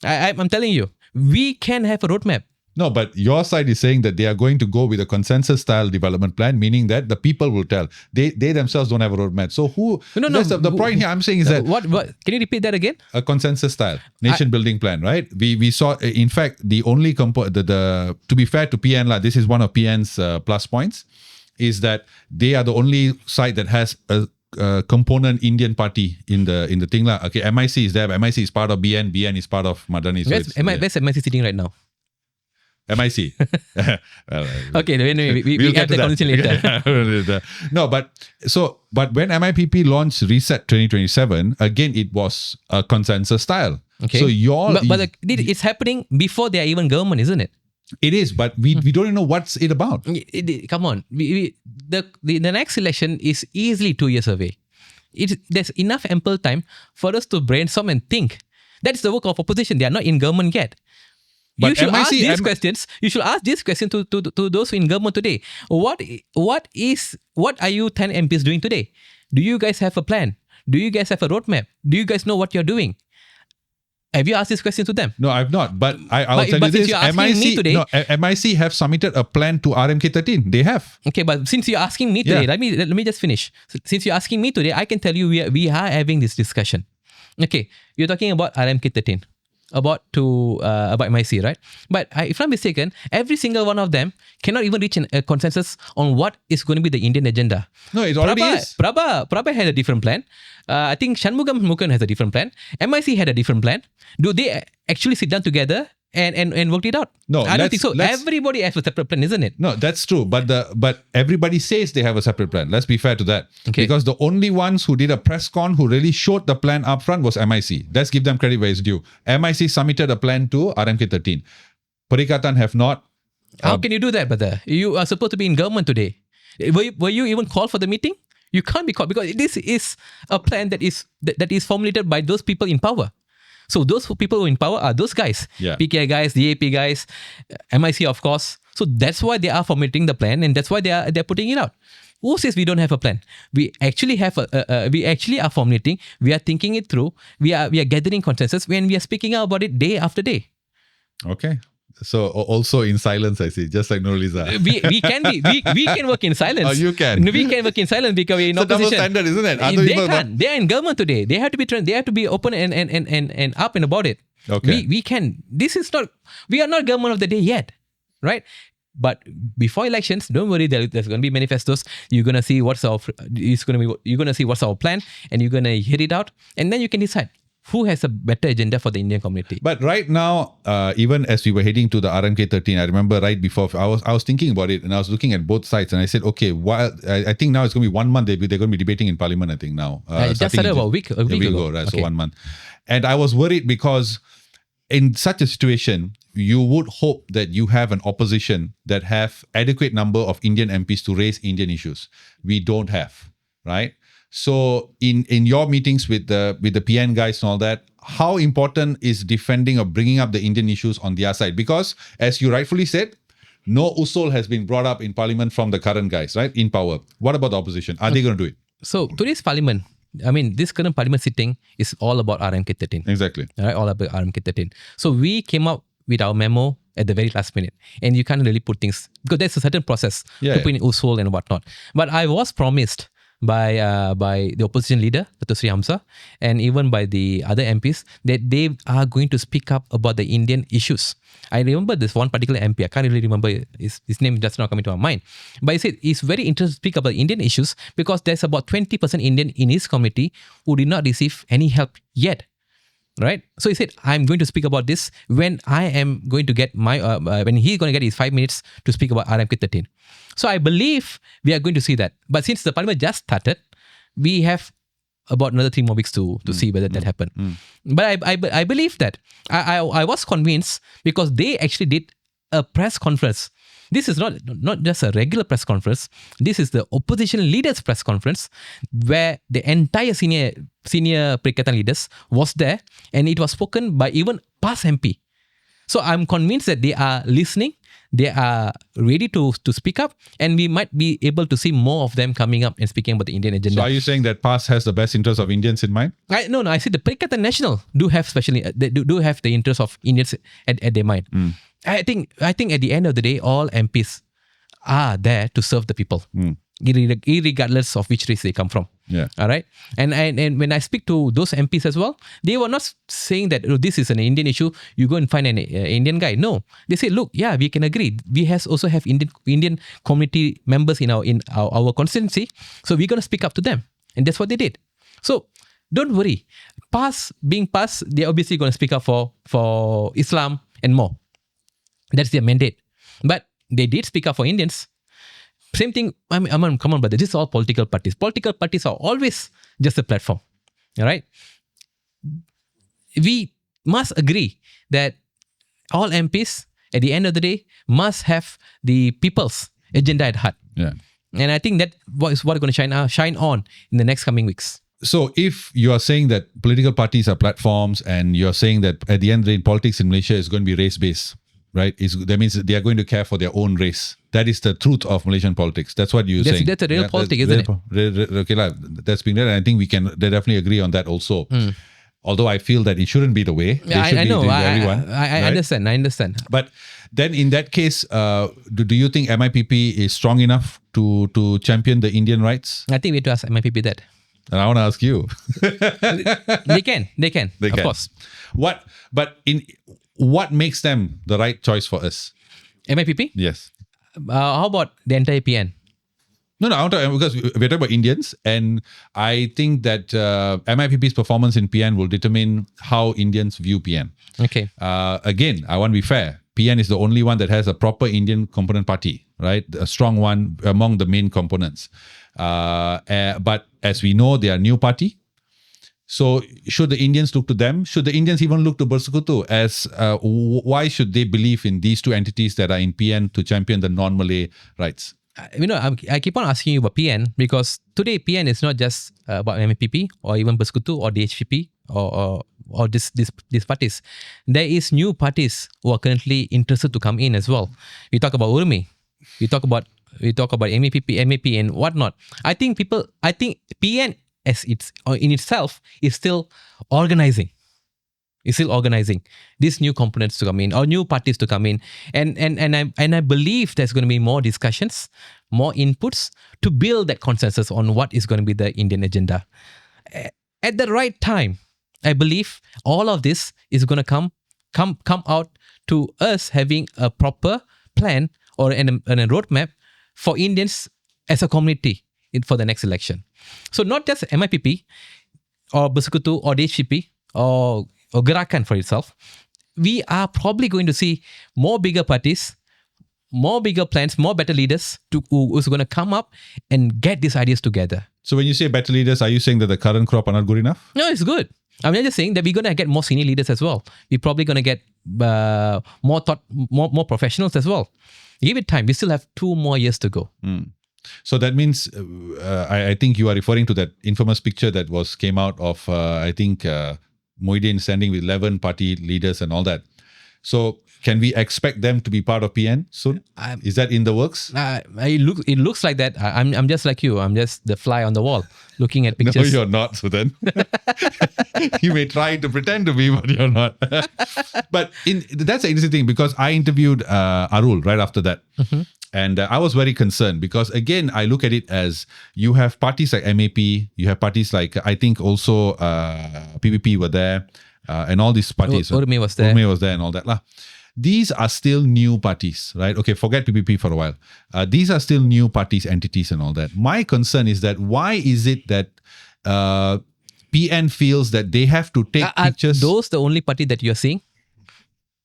I'm telling you, we can have a roadmap. No, but your side is saying that they are going to go with a consensus-style development plan, meaning that the people will tell. They themselves don't have a roadmap. So who... No. The point here I'm saying is that... What? Can you repeat that again? A consensus-style nation-building plan, right? We saw, in fact, the only... to be fair to PN, this is one of PN's plus points, is that they are the only side that has a component Indian party in the thing. Okay, MIC is there. MIC is part of BN. BN is part of MADANI. So where's MIC sitting right now? MIC. Okay, anyway, we have the conversation later. No, but when MIPP launched Reset 2027, again, it was a consensus style. Okay. So it's happening before they are even government, isn't it? It is, but we don't even know what's it about. Come on. The next election is easily 2 years away. There's enough ample time for us to brainstorm and think. That's the work of opposition. They are not in government yet. But you should ask these questions. You should ask this question to those in government today. What are you 10 MPs doing today? Do you guys have a plan? Do you guys have a roadmap? Do you guys know what you're doing? Have you asked this question to them? No, I've not. But I'll tell you this. MIC have submitted a plan to RMK 13. They have. Okay, but since you're asking me today, let me just finish. Since you're asking me today, I can tell you we are having this discussion. Okay, you're talking about RMK 13. About MIC, right? But if I'm mistaken, every single one of them cannot even reach a consensus on what is going to be the Indian agenda. No, it already is. Prabha had a different plan. I think Suthan Mookaiah has a different plan. MIC had a different plan. Do they actually sit down together and work it out? No, I don't think so. Everybody has a separate plan, isn't it? No, that's true. But everybody says they have a separate plan. Let's be fair to that. Okay. Because the only ones who did a press con who really showed the plan up front was MIC. Let's give them credit where it's due. MIC submitted a plan to RMK 13. Perikatan have not. How can you do that, brother? You are supposed to be in government today. Were you even called for the meeting? You can't be called because this is a plan that is formulated by those people in power. So those people who are in power are those guys. Yeah. PKI guys, DAP guys, MIC of course. So that's why they are formulating the plan and that's why they're putting it out. Who says we don't have a plan? We actually have we actually are formulating, we are thinking it through, we are gathering consensus when we are speaking out about it day after day. Okay. So also in silence, I see, just like Nurliza. We can work in silence. Oh, you can. We can work in silence because we're in opposition. It's a double standard, isn't it? They can't. They are in government today. They have to be open and up and about it. Okay. We can. This is not. We are not government of the day yet, right? But before elections, don't worry. There's going to be manifestos. You're going to see what's our plan, and you're going to hear it out, and then you can decide who has a better agenda for the Indian community. But right now, even as we were heading to the RMK 13, I remember right before I was thinking about it, and I was looking at both sides, and I said, okay, I think now it's going to be 1 month. They're going to be debating in Parliament. I think now. It just started about a week ago. Right? Okay. So 1 month, and I was worried because in such a situation, you would hope that you have an opposition that have adequate number of Indian MPs to raise Indian issues. We don't have, right? So in your meetings with the PN guys and all that, how important is defending or bringing up the Indian issues on their side? Because as you rightfully said, no usul has been brought up in Parliament from the current guys, right, in power. What about the opposition? Are they going to do it? So today's Parliament, this current Parliament sitting is all about RMK 13. Exactly. All right, all about RMK 13. So we came up with our memo at the very last minute, and you can't really put things because there's a certain process to put in usul and whatnot. But I was promised by the opposition leader, Dr. Sri Hamza, and even by the other MPs that they are going to speak up about the Indian issues. I remember this one particular MP, I can't really remember his name, just not coming to my mind. But he said he's very interested to speak about Indian issues because there's about 20% Indian in his community who did not receive any help yet. Right? So he said, I'm going to speak about this when I am going to get when he's going to get his 5 minutes to speak about RMK 13. So I believe we are going to see that. But since the Parliament just started, we have about another 3 more weeks to see whether that happened. But I believe that. I was convinced because they actually did a press conference. This is not just a regular press conference. This is the opposition leaders' press conference where the entire senior Perikatan leaders was there, and it was spoken by even past MP. So I'm convinced that they are listening, they are ready to speak up, and we might be able to see more of them coming up and speaking about the Indian agenda. So are you saying that PAS has the best interest of Indians in mind? No. I see the Perikatan Nasional do have they do have the interest of Indians at their mind. I think at the end of the day, all MPs are there to serve the people, irregardless of which race they come from. Yeah. All right. And when I speak to those MPs as well, they were not saying that this is an Indian issue. You go and find an Indian guy. No, they say, look, yeah, we can agree. We also have Indian community members in our constituency, so we're gonna speak up to them, and that's what they did. So don't worry. Being PAS, they're obviously gonna speak up for Islam and more. That's their mandate. But they did speak up for Indians. Same thing, come on, but this is all political parties. Political parties are always just a platform. All right? We must agree that all MPs, at the end of the day, must have the people's agenda at heart. Yeah. And I think that is what is going to shine on in the next coming weeks. So if you are saying that political parties are platforms, and you're saying that at the end of the day, politics in Malaysia is going to be race-based, right? That means they are going to care for their own race. That is the truth of Malaysian politics. That's what you're saying. That's a real politics, isn't it? Okay, that's being there. And I think we can definitely agree on that also. Although I feel that it shouldn't be the way. I know. Everyone, I understand. I understand. But then in that case, do you think MIPP is strong enough to champion the Indian rights? I think we have to ask MIPP that. And I want to ask you. They can. Of course. What makes them the right choice for us? MIPP? Yes. How about the entire PN? No, because we're talking about Indians, and I think that MIPP's performance in PN will determine how Indians view PN. Okay. Again, I want to be fair. PN is the only one that has a proper Indian component party, right? A strong one among the main components. But as we know, they are a new party. So should the Indians look to them? Should the Indians even look to Bersekutu? Why should they believe in these two entities that are in PN to champion the non-Malay rights? I keep on asking you about PN because today PN is not just about MIPP or even Bersekutu or DHPP or these parties. There is new parties who are currently interested to come in as well. We talk about URMI. We talk about MIPP, MAP and whatnot. I think PN as in itself is still organizing. It's still organizing these new components to come in or new parties to come in, and I believe there's going to be more discussions, more inputs to build that consensus on what is going to be the Indian agenda. At the right time, I believe all of this is going to come out to us having a proper plan or a roadmap for Indians as a community for the next election. So not just MIPP or Bersekutu or DHCP or Gerakan for itself. We are probably going to see more bigger parties, more bigger plans, more better leaders who's going to come up and get these ideas together. So when you say better leaders, are you saying that the current crop are not good enough? No, it's good. I'm just saying that we're going to get more senior leaders as well. We're probably going to get more professionals as well. Give it time. We still have 2 more years to go. So that means, I think you are referring to that infamous picture that came out of, Muhyiddin standing with 11 party leaders and all that. So can we expect them to be part of PN soon? Is that in the works? It looks like that. I'm just like you. I'm just the fly on the wall looking at pictures. No, you're not, Suthan. You may try to pretend to be, but you're not. But that's an interesting thing because I interviewed Arul right after that. Mm-hmm. And I was very concerned because, again, I look at it as you have parties like MAP, you have parties like, I think also PPP were there, and all these parties. Urme was there. Urme was there and all that. These are still new parties, right? Okay, forget PPP for a while. These are still new parties, entities and all that. My concern is that why is it that PN feels that they have to take pictures? Are those the only party that you're seeing?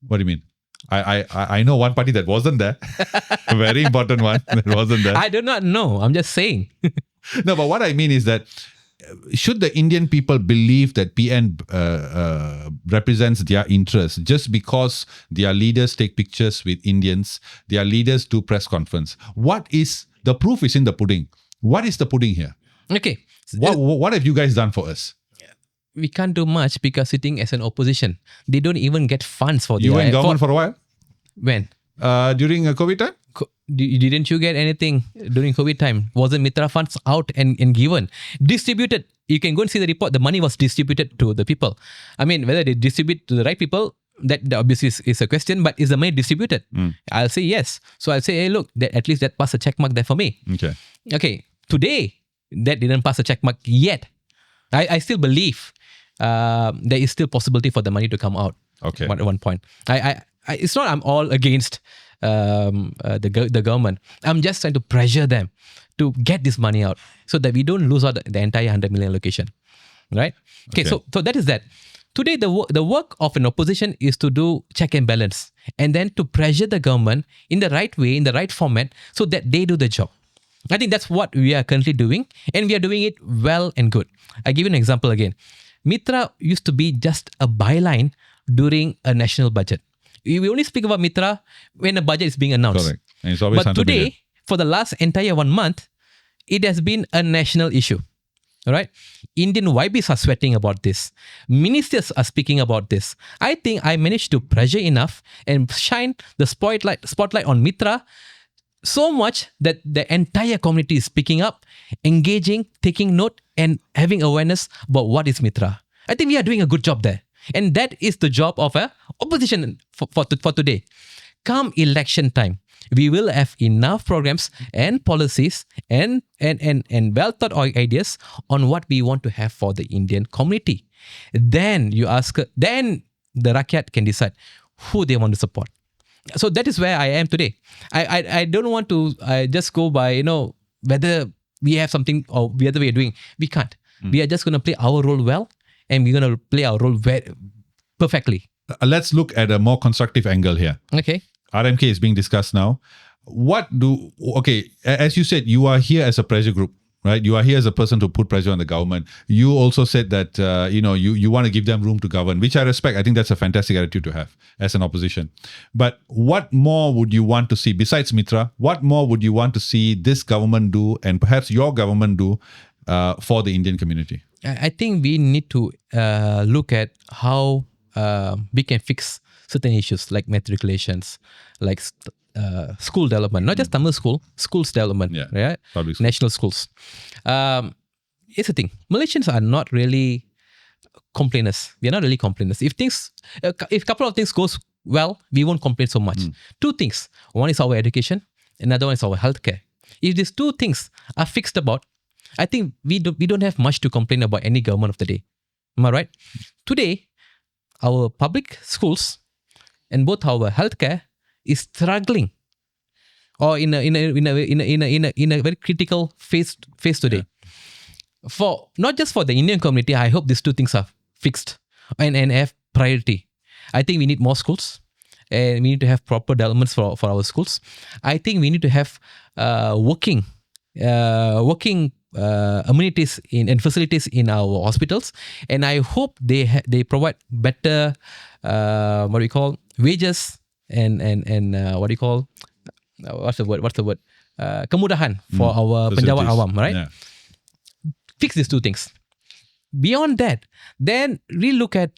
What do you mean? I know one party that wasn't there. A very important one that wasn't there. I do not know. I'm just saying. No, but what I mean is that should the Indian people believe that PN represents their interests just because their leaders take pictures with Indians, their leaders do press conference? The proof is in the pudding. What is the pudding here? Okay. What have you guys done for us? We can't do much because sitting as an opposition, they don't even get funds for You were in government for a while? When? During COVID time? Didn't you get anything during COVID time? Wasn't MITRA funds out and given? Distributed. You can go and see the report. The money was distributed to the people. I mean, whether they distribute to the right people, that obviously is a question, but is the money distributed? I'll say yes. So I'll say, hey, look, at least that passed a check mark there for me. Okay. Today, that didn't pass a check mark yet. I still believe there is still possibility for the money to come out. Okay. At one point. It's not I'm all against the government. I'm just trying to pressure them to get this money out so that we don't lose out the entire 100 million allocation. Right? Okay. So that is that. Today, the work of an opposition is to do check and balance and then to pressure the government in the right way, in the right format so that they do the job. I think that's what we are currently doing, and we are doing it well and good. I give you an example again. MITRA used to be just a byline during a national budget. We only speak about MITRA when a budget is being announced. Correct. And it's always but today, for the last entire 1 month, it has been a national issue. All right? Indian YBs are sweating about this. Ministers are speaking about this. I think I managed to pressure enough and shine the spotlight on MITRA so much that the entire community is picking up, engaging, taking note, and having awareness about what is MITRA. I think we are doing a good job there. And that is the job of an opposition for today. Come election time, we will have enough programs and policies and well thought out ideas on what we want to have for the Indian community. Then the Rakyat can decide who they want to support. So that is where I am today. I don't want to just go by, whether we have something or the other way of doing. We can't. We are just going to play our role well, and we're going to play our role perfectly. Let's look at a more constructive angle here. Okay. RMK is being discussed now. As you said, you are here as a pressure group, right? You are here as a person to put pressure on the government. You also said that, you want to give them room to govern, which I respect. I think that's a fantastic attitude to have as an opposition. But what more would you want to see, besides MITRA, what more would you want to see this government do and perhaps your government do for the Indian community? I think we need to look at how we can fix certain issues like matriculations, like school development, not just Tamil schools development, right? Public school. National schools. It's a thing. Malaysians are not really complainers. We are not really complainers. If a couple of things goes well, we won't complain so much. 2 things. One is our education. Another one is our healthcare. If these 2 things are fixed about, I think we don't have much to complain about any government of the day. Am I right? Today, our public schools and both our healthcare is struggling. or in a very critical phase today. For not just for the Indian community, I hope these two things are fixed and have priority. I think we need more schools, and we need to have proper developments for our schools. I think we need to have working amenities and facilities in our hospitals, and I hope they provide better wages and what's the word kemudahan for our penjawat awam, right? Yeah. Fix these two things. Beyond that, then relook at.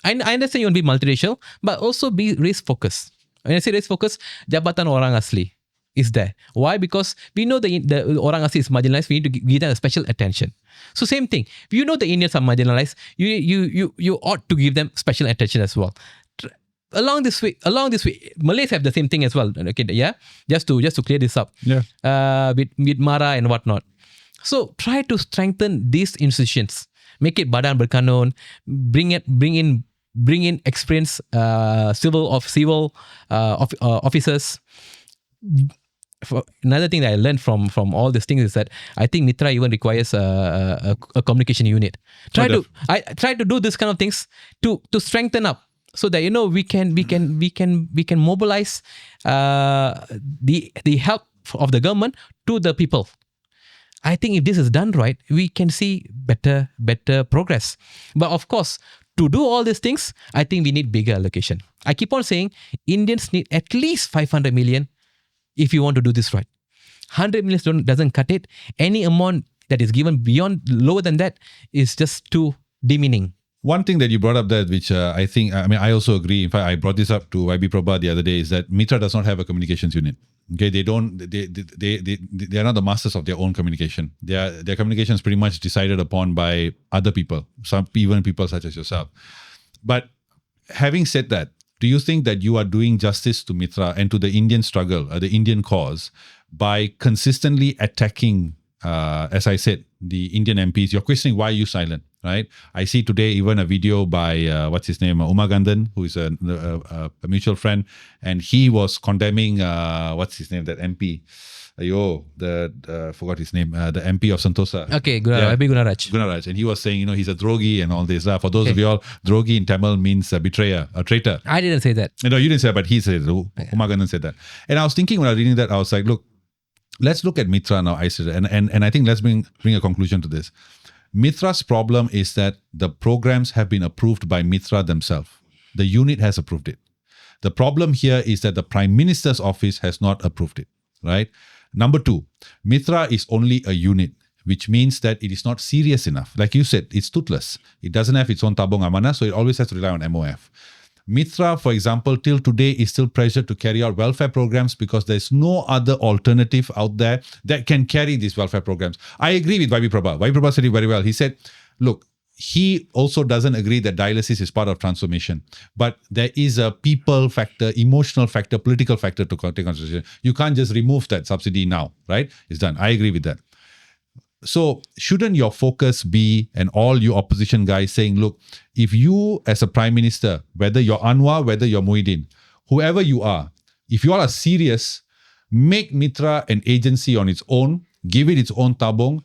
I understand you want to be multiracial, but also be race focused. When I say race focused, Jabatan Orang Asli is there. Why? Because we know the Orang Asli is marginalized. We need to give them a special attention. So same thing. If you know the Indians are marginalized, you ought to give them special attention as well. Along this way, Malays have the same thing as well. Okay, yeah. Just to clear this up. Yeah. With Mara and whatnot. So try to strengthen these institutions. Make it badan berkanun. Bring in experienced civil officers. Another thing that I learned from all these things is that I think MITRA even requires a communication unit. Try to do this kind of things to strengthen up, so that we can mobilize the help of the government to the people. I think if this is done right, we can see better progress. But of course, to do all these things, I think we need bigger allocation. I keep on saying Indians need at least 500 million if you want to do this right. 100 million doesn't cut it. Any amount that is given lower than that is just too demeaning. One thing that you brought up there, which I also agree. In fact, I brought this up to YB Prabha the other day, is that MITRA does not have a communications unit. Okay, they are not the masters of their own communication. Their communication is pretty much decided upon by other people, even people such as yourself. But having said that, do you think that you are doing justice to MITRA and to the Indian struggle, the Indian cause, by consistently attacking, as I said, the Indian MPs? You're questioning why are you silent, right? I see today even a video by, what's his name, Umagandan, who is a mutual friend, and he was condemning, what's his name, that MP? Forgot his name, the MP of Sentosa. Okay, Gunaraj. And he was saying, he's a drogi and all this. For those of you all, drogi in Tamil means a betrayer, a traitor. I didn't say that. No, you didn't say that, but he said, Umagandan said that. And I was thinking when I was reading that, I was like, look, let's look at MITRA now. I said, and I think let's bring a conclusion to this. MITRA's problem is that the programs have been approved by MITRA themselves. The unit has approved it. The problem here is that the Prime Minister's office has not approved it, right? Number two, MITRA is only a unit, which means that it is not serious enough. Like you said, it's toothless. It doesn't have its own tabung amanah, so it always has to rely on MOF. MITRA, for example, till today is still pressured to carry out welfare programs because there's no other alternative out there that can carry these welfare programs. I agree with YB Prabha. YB Prabha said it very well. He said, look, he also doesn't agree that dialysis is part of transformation. But there is a people factor, emotional factor, political factor to take consideration. You can't just remove that subsidy now, right? It's done. I agree with that. So shouldn't your focus be, and all you opposition guys saying, look, if you as a Prime Minister, whether you're Anwar, whether you're Muhyiddin, whoever you are, if you all are serious, make MITRA an agency on its own, give it its own tabung,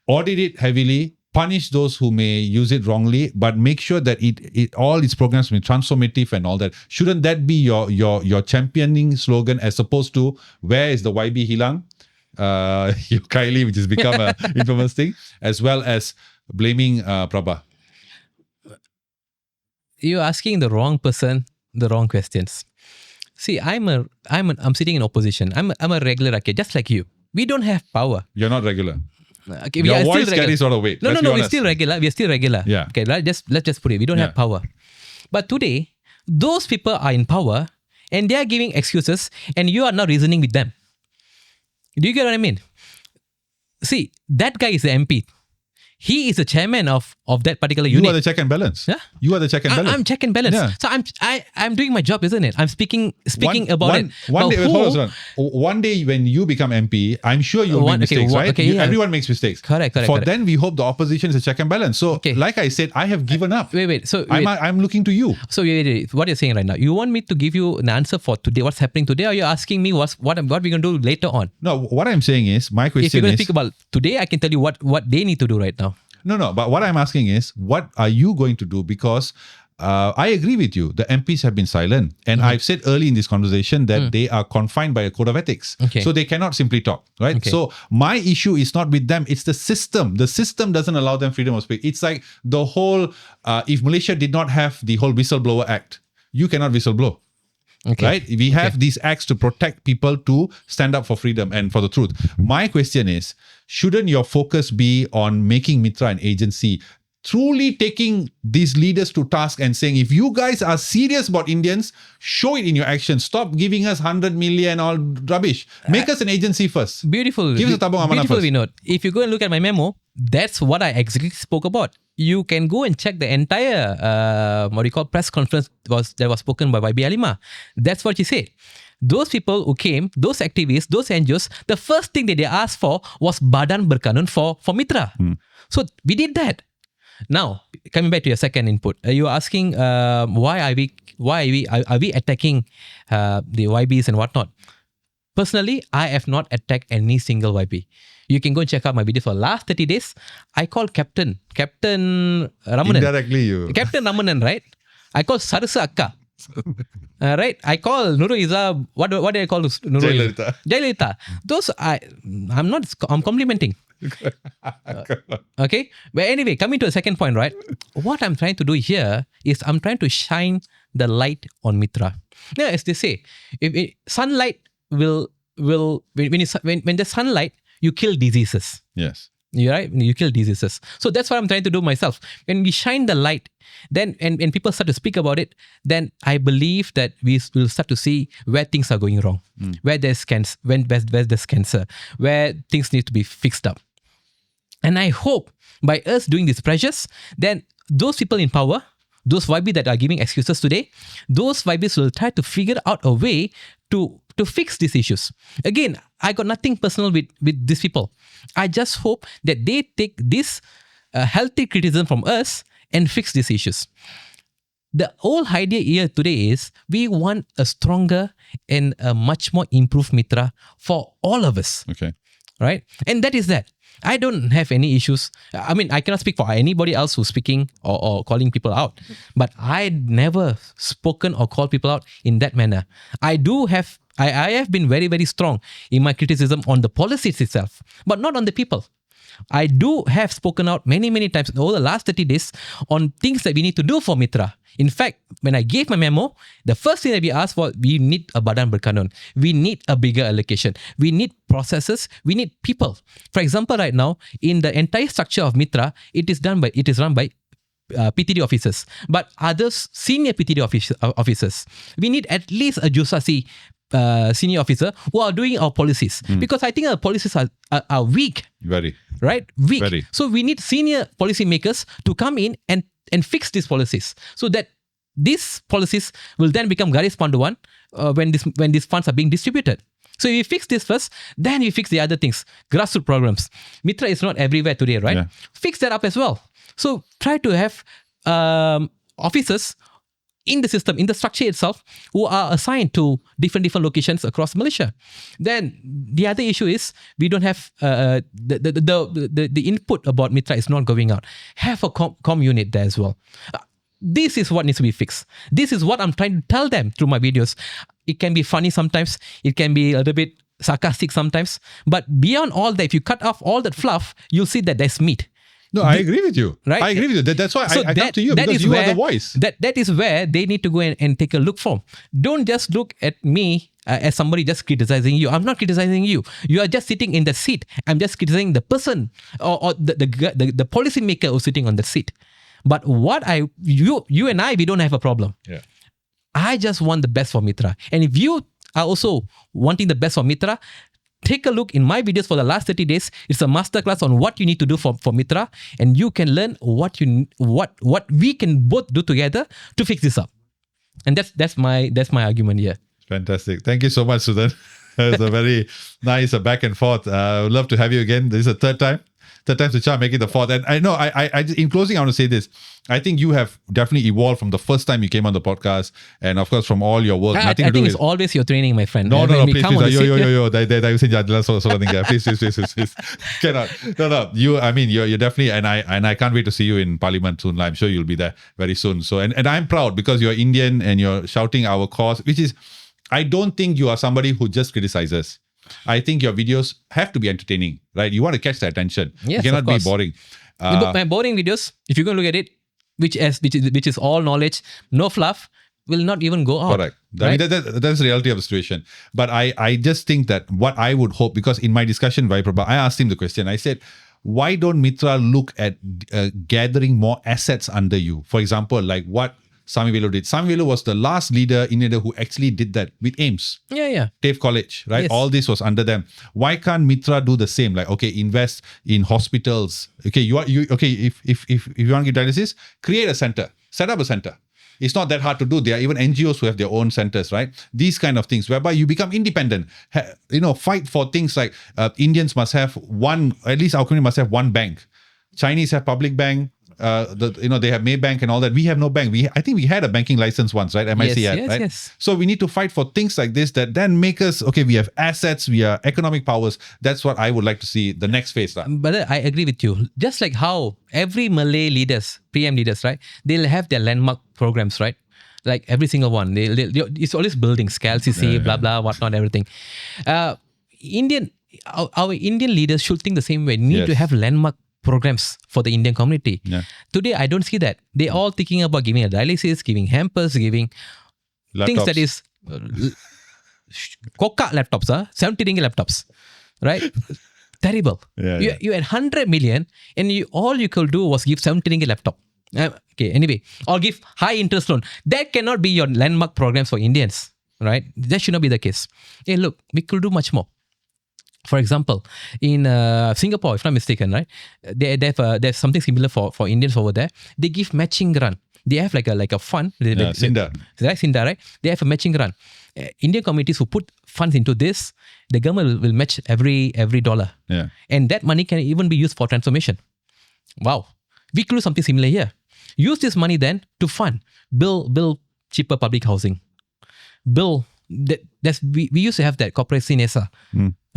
audit it heavily, punish those who may use it wrongly, but make sure that it all its programs will be transformative and all that. Shouldn't that be your championing slogan, as opposed to where is the YB hilang? Kylie, which has become an infamous thing, as well as blaming Prabha? You're asking the wrong person the wrong questions. See, I'm sitting in opposition. I'm a regular rakyat, just like you. We don't have power. You're not regular. Okay, your voice carries a lot of weight. No, we're still regular. We're still regular. Yeah. Okay, let's just put it. We don't have power. But today, those people are in power and they are giving excuses, and you are now reasoning with them. Do you get what I mean? See, that guy is the MP. he is the chairman of that particular You unit. are the check and balance. Yeah? You are the check and balance. I'm check and balance. Yeah. So I'm doing my job, isn't it? I'm speaking about it. One But day, hold on. One day when you become MP, I'm sure you'll make mistakes, right? Everyone makes mistakes. Correct. Then we hope the opposition is a check and balance. So, like I said, I have given up. Wait. So I'm looking to you. So wait, what you're saying right now? You want me to give you an answer for today? What's happening today? Or you're asking me what we're going to do later on? No, what I'm saying is, my question is... If you're going to speak about today, I can tell you what they need to do right now. No, but what I'm asking is, what are you going to do? Because I agree with you. The MPs have been silent. And I've said early in this conversation that they are confined by a code of ethics. Okay. So they cannot simply talk, right? Okay. So my issue is not with them. It's the system. The system doesn't allow them freedom of speech. It's like the whole, if Malaysia did not have the whole Whistleblower Act, you cannot whistleblow. Okay. Right? We have these acts to protect people to stand up for freedom and for the truth. My question is, shouldn't your focus be on making MITRA an agency, truly taking these leaders to task and saying, if you guys are serious about Indians, show it in your actions. Stop giving us 100 million all rubbish. Make us an agency first. Beautiful. Give us a tabung amanah Beautiful, first. Vinod. If you go and look at my memo, that's what I exactly spoke about. You can go and check the entire, press conference that was spoken by YB Alima. That's what she said. Those people who came, those activists, those NGOs, the first thing that they asked for was badan berkanun for MITRA. So we did that. Now, coming back to your second input, you are asking why are we attacking the YBs and whatnot? Personally, I have not attacked any single YB. You can go and check out my video for the last 30 days. I call Captain Ramanan. Indirectly you. Captain Ramanan, right? I call Sarasa Akka. Right? I call Nurul Izzah, what do I call Nurul Izzah? Jayalalitha. Those, I'm complimenting. Okay? But anyway, coming to the second point, right? What I'm trying to do here is I'm trying to shine the light on MITRA. Now, as they say, if sunlight will when the sunlight, you kill diseases. Yes. You're right? You kill diseases. So that's what I'm trying to do myself. When we shine the light, then and people start to speak about it, then I believe that we will start to see where things are going wrong, where there's cancer, where there's cancer, where things need to be fixed up. And I hope by us doing these pressures, then those people in power, those YB that are giving excuses today, those YBs will try to figure out a way to fix these issues. Again, I got nothing personal with these people. I just hope that they take this healthy criticism from us and fix these issues. The whole idea here today is we want a stronger and a much more improved MITRA for all of us. Okay. Right? And that is that. I don't have any issues. I mean, I cannot speak for anybody else who's speaking or calling people out. But I never spoken or called people out in that manner. I have been very, very strong in my criticism on the policies itself, but not on the people. I do have spoken out many, many times over the last 30 days on things that we need to do for MITRA. In fact, when I gave my memo, the first thing that we asked for, we need a badan berkanun. We need a bigger allocation. We need processes. We need people. For example, right now, in the entire structure of MITRA, it is run by PTD officers, but others senior PTD officers. We need at least a Jusasi senior officer who are doing our policies, because I think our policies are weak. Very. Right? Weak. Very. So we need senior policy makers to come in and fix these policies so that these policies will then become garis panduan when these funds are being distributed. So if you fix this first, then you fix the other things. Grassroots programs. MITRA is not everywhere today, right? Yeah. Fix that up as well. So try to have officers in the system, in the structure itself, who are assigned to different locations across Malaysia. Then the other issue is we don't have the input about MITRA is not going out. Have a com unit there as well. This is what needs to be fixed. This is what I'm trying to tell them through my videos. It can be funny sometimes. It can be a little bit sarcastic sometimes. But beyond all that, if you cut off all that fluff, you'll see that there's meat. No, I agree with you. Right? I agree with you. That's why I come to you, because you are the voice. That is where they need to go and take a look from. Don't just look at me as somebody just criticizing you. I'm not criticizing you. You are just sitting in the seat. I'm just criticizing the person or the policy maker who's sitting on the seat. But you and I, we don't have a problem. Yeah. I just want the best for MITRA. And if you are also wanting the best for MITRA, take a look in my videos for the last 30 days. It's a masterclass on what you need to do for MITRA, and you can learn what we can both do together to fix this up. And that's my argument here. Fantastic. Thank you so much, Suthan. It's a very nice back and forth. I would love to have you again. This is the third time's the charm, making the fourth. And I know, I in closing, I want to say this. I think you have definitely evolved from the first time you came on the podcast, and of course from all your work. I think it's always your training, my friend. No, please. Yo. Please. Cannot. No. You're definitely, and I can't wait to see you in Parliament soon. I'm sure you'll be there very soon. So, and I'm proud because you're Indian and you're shouting our cause, which is, I don't think you are somebody who just criticizes. I think your videos have to be entertaining, right? You want to catch the attention. Yes, you cannot be boring. My boring videos, if you're going to look at it, which is all knowledge, no fluff, will not even go out. Correct. Right? I mean, that's the reality of the situation. But I just think that what I would hope, because in my discussion with Prabha, I asked him the question. I said, why don't MITRA look at gathering more assets under you? For example, like what Sami Velu did. Sami Velu was the last leader in India who actually did that with AIMS. Yeah. TAFE College, right? Yes. All this was under them. Why can't MITRA do the same? Like, okay, invest in hospitals. Okay, if you want to give dialysis, create a center. Set up a center. It's not that hard to do. There are even NGOs who have their own centers, right? These kind of things, whereby you become independent. Fight for things like Indians must have at least our community must have one bank. Chinese have public bank. They have Maybank and all that. We have no bank. I think we had a banking license once, right? MIC had, right? Yes. So we need to fight for things like this that then make us, okay, we have assets, we are economic powers. That's what I would like to see the next phase. Right? But I agree with you. Just like how every Malay leaders, PM leaders, right? They'll have their landmark programs, right? Like every single one. It's always buildings, KLCC, blah, blah, whatnot, everything. Our Indian leaders should think the same way. Need to have landmark programs for the Indian community. Yeah. Today, I don't see that. They all thinking about giving a dialysis, giving hampers, giving Laptops. things that is Coca laptops, 70 ringgit laptops, right? Terrible. You had 100 million and all you could do was give 70 ringgit laptop. Okay, anyway, or give high interest loan. That cannot be your landmark programs for Indians, right? That should not be the case. Hey, look, we could do much more. For example, in Singapore, if I'm not mistaken, right, there's something similar for Indians over there. They give matching grant. They have like a fund. Sinda. Sinda, right? They have a matching grant. Indian communities who put funds into this, the government will match every dollar. Yeah. And that money can even be used for transformation. Wow. We could do something similar here. Use this money then to build cheaper public housing. We used to have that corporate CNESA.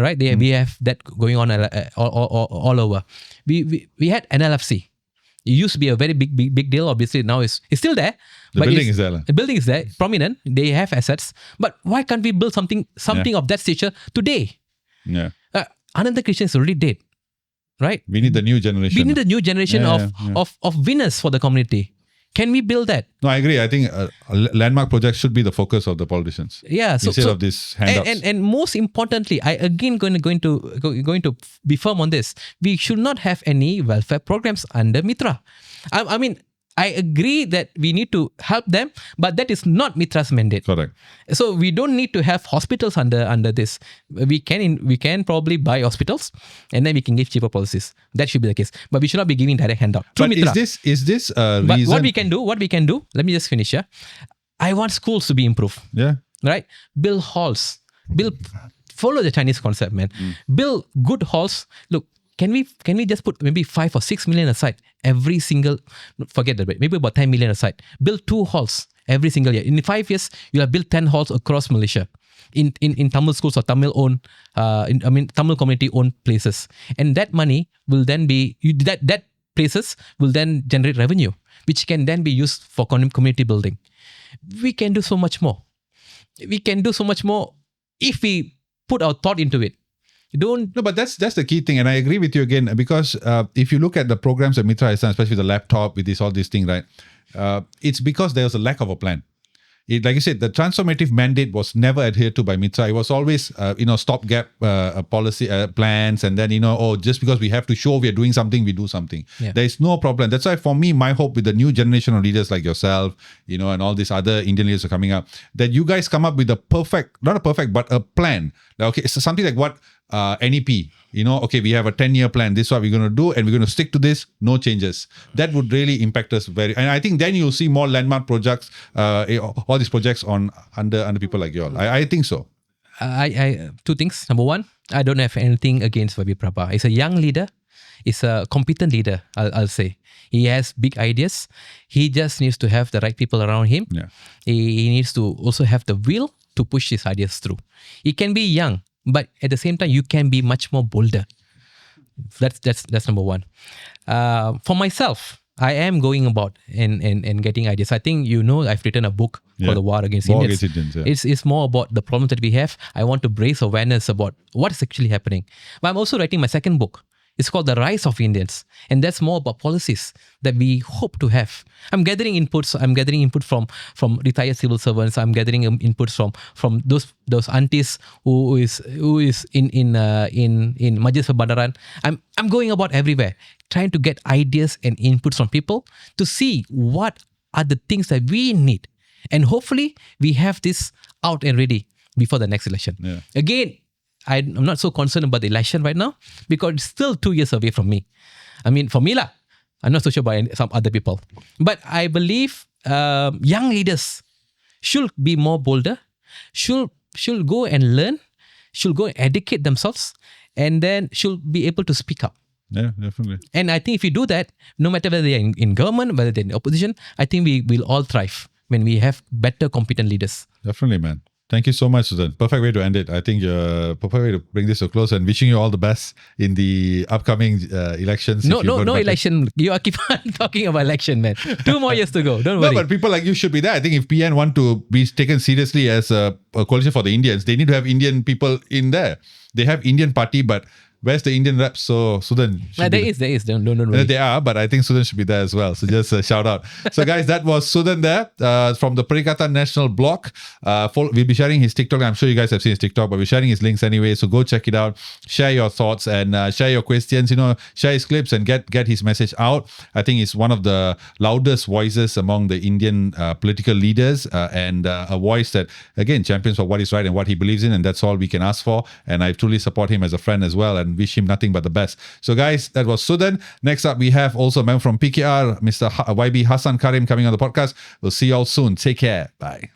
Right? We have that going on all over. We had NLFC. It used to be a very big deal. Obviously, now it's still there. The building is there. The building is there, prominent. They have assets. But why can't we build something of that stature today? Yeah. Ananda Krishnan is already dead. Right? We need the new generation. We need a new generation of winners for the community. Can we build that? No, I agree. I think landmark projects should be the focus of the politicians. Yeah, instead of this handouts. And most importantly, I again going to be firm on this. We should not have any welfare programs under MITRA. I mean, I agree that we need to help them, but that is not MITRA's mandate. Correct. So we don't need to have hospitals under this. We can probably buy hospitals, and then we can give cheaper policies. That should be the case. But we should not be giving direct handout. But is this a but reason? What we can do. Let me just finish here. I want schools to be improved. Yeah. Right. Build halls. Follow the Chinese concept, man. Build good halls. Look. Can we just put maybe 5 or 6 million aside every single, forget that, maybe about 10 million aside. Build 2 halls every single year. In 5 years, you'll have built 10 halls across Malaysia in Tamil schools or Tamil community owned places. And that money will then be, that places will then generate revenue, which can then be used for community building. We can do so much more. We can do so much more if we put our thought into it. No, but that's the key thing, and I agree with you again, because if you look at the programs that MITRA has done, especially the laptop with all these things, right? It's because there was a lack of a plan. Like you said, the transformative mandate was never adhered to by MITRA. It was always, stopgap policy plans, and then just because we have to show we are doing something, we do something. Yeah. There is no problem. That's why, for me, my hope with the new generation of leaders like yourself, and all these other Indian leaders are coming up, that you guys come up with not a perfect, but a plan. Okay, it's something like what NEP. Okay, we have a 10-year plan. This is what we're going to do, and we're going to stick to this. No changes. That would really impact us and I think then you'll see more landmark projects, all these projects under people like you all. I think so. I two things. Number one, I don't have anything against Vabi Prabha. He's a young leader. He's a competent leader, I'll say. He has big ideas. He just needs to have the right people around him. Yeah. He needs to also have the will to push his ideas through. He can be young, but at the same time, you can be much more bolder. That's number one. For myself, I am going about and getting ideas. I think I've written a book called The War Against Indians. Yeah. It's more about the problems that we have. I want to raise awareness about what is actually happening. But I'm also writing my second book. It's called The Rise of Indians. And that's more about policies that we hope to have. I'm gathering inputs. I'm gathering input from retired civil servants. I'm gathering inputs from those aunties who is in Majlis Perbandaran. I'm going about everywhere, trying to get ideas and inputs from people to see what are the things that we need. And hopefully we have this out and ready before the next election. Yeah. Again, I'm not so concerned about the election right now because it's still 2 years away from me. I mean, for me lah, I'm not so sure about some other people. But I believe young leaders should be more bolder, should go and learn, should go and educate themselves, and then should be able to speak up. Yeah, definitely. And I think if you do that, no matter whether they're in government, whether they're in opposition, I think we will all thrive when we have better, competent leaders. Definitely, man. Thank you so much, Suthan. Perfect way to end it. I think you're perfect way to bring this to a close, and wishing you all the best in the upcoming elections. No election. You are keep on talking about election, man. 2 more years to go. Don't worry. No, but people like you should be there. I think if PN want to be taken seriously as a coalition for the Indians, they need to have Indian people in there. They have Indian party, but where's the Indian reps? So Suthan. There is. Don't worry. They are, but I think Suthan should be there as well. So just a shout out. So guys, that was Suthan there from the Perikatan Nasional bloc. We'll be sharing his TikTok. I'm sure you guys have seen his TikTok, but we're sharing his links anyway. So go check it out. Share your thoughts and share your questions. Share his clips and get his message out. I think he's one of the loudest voices among the Indian political leaders and a voice that, again, champions for what is right and what he believes in. And that's all we can ask for. And I truly support him as a friend as well. And wish him nothing but the best. So guys, that was Suthan. Next up, we have also a member from PKR, Mr. YB Hassan Karim, coming on the podcast. We'll see you all soon. Take care. Bye.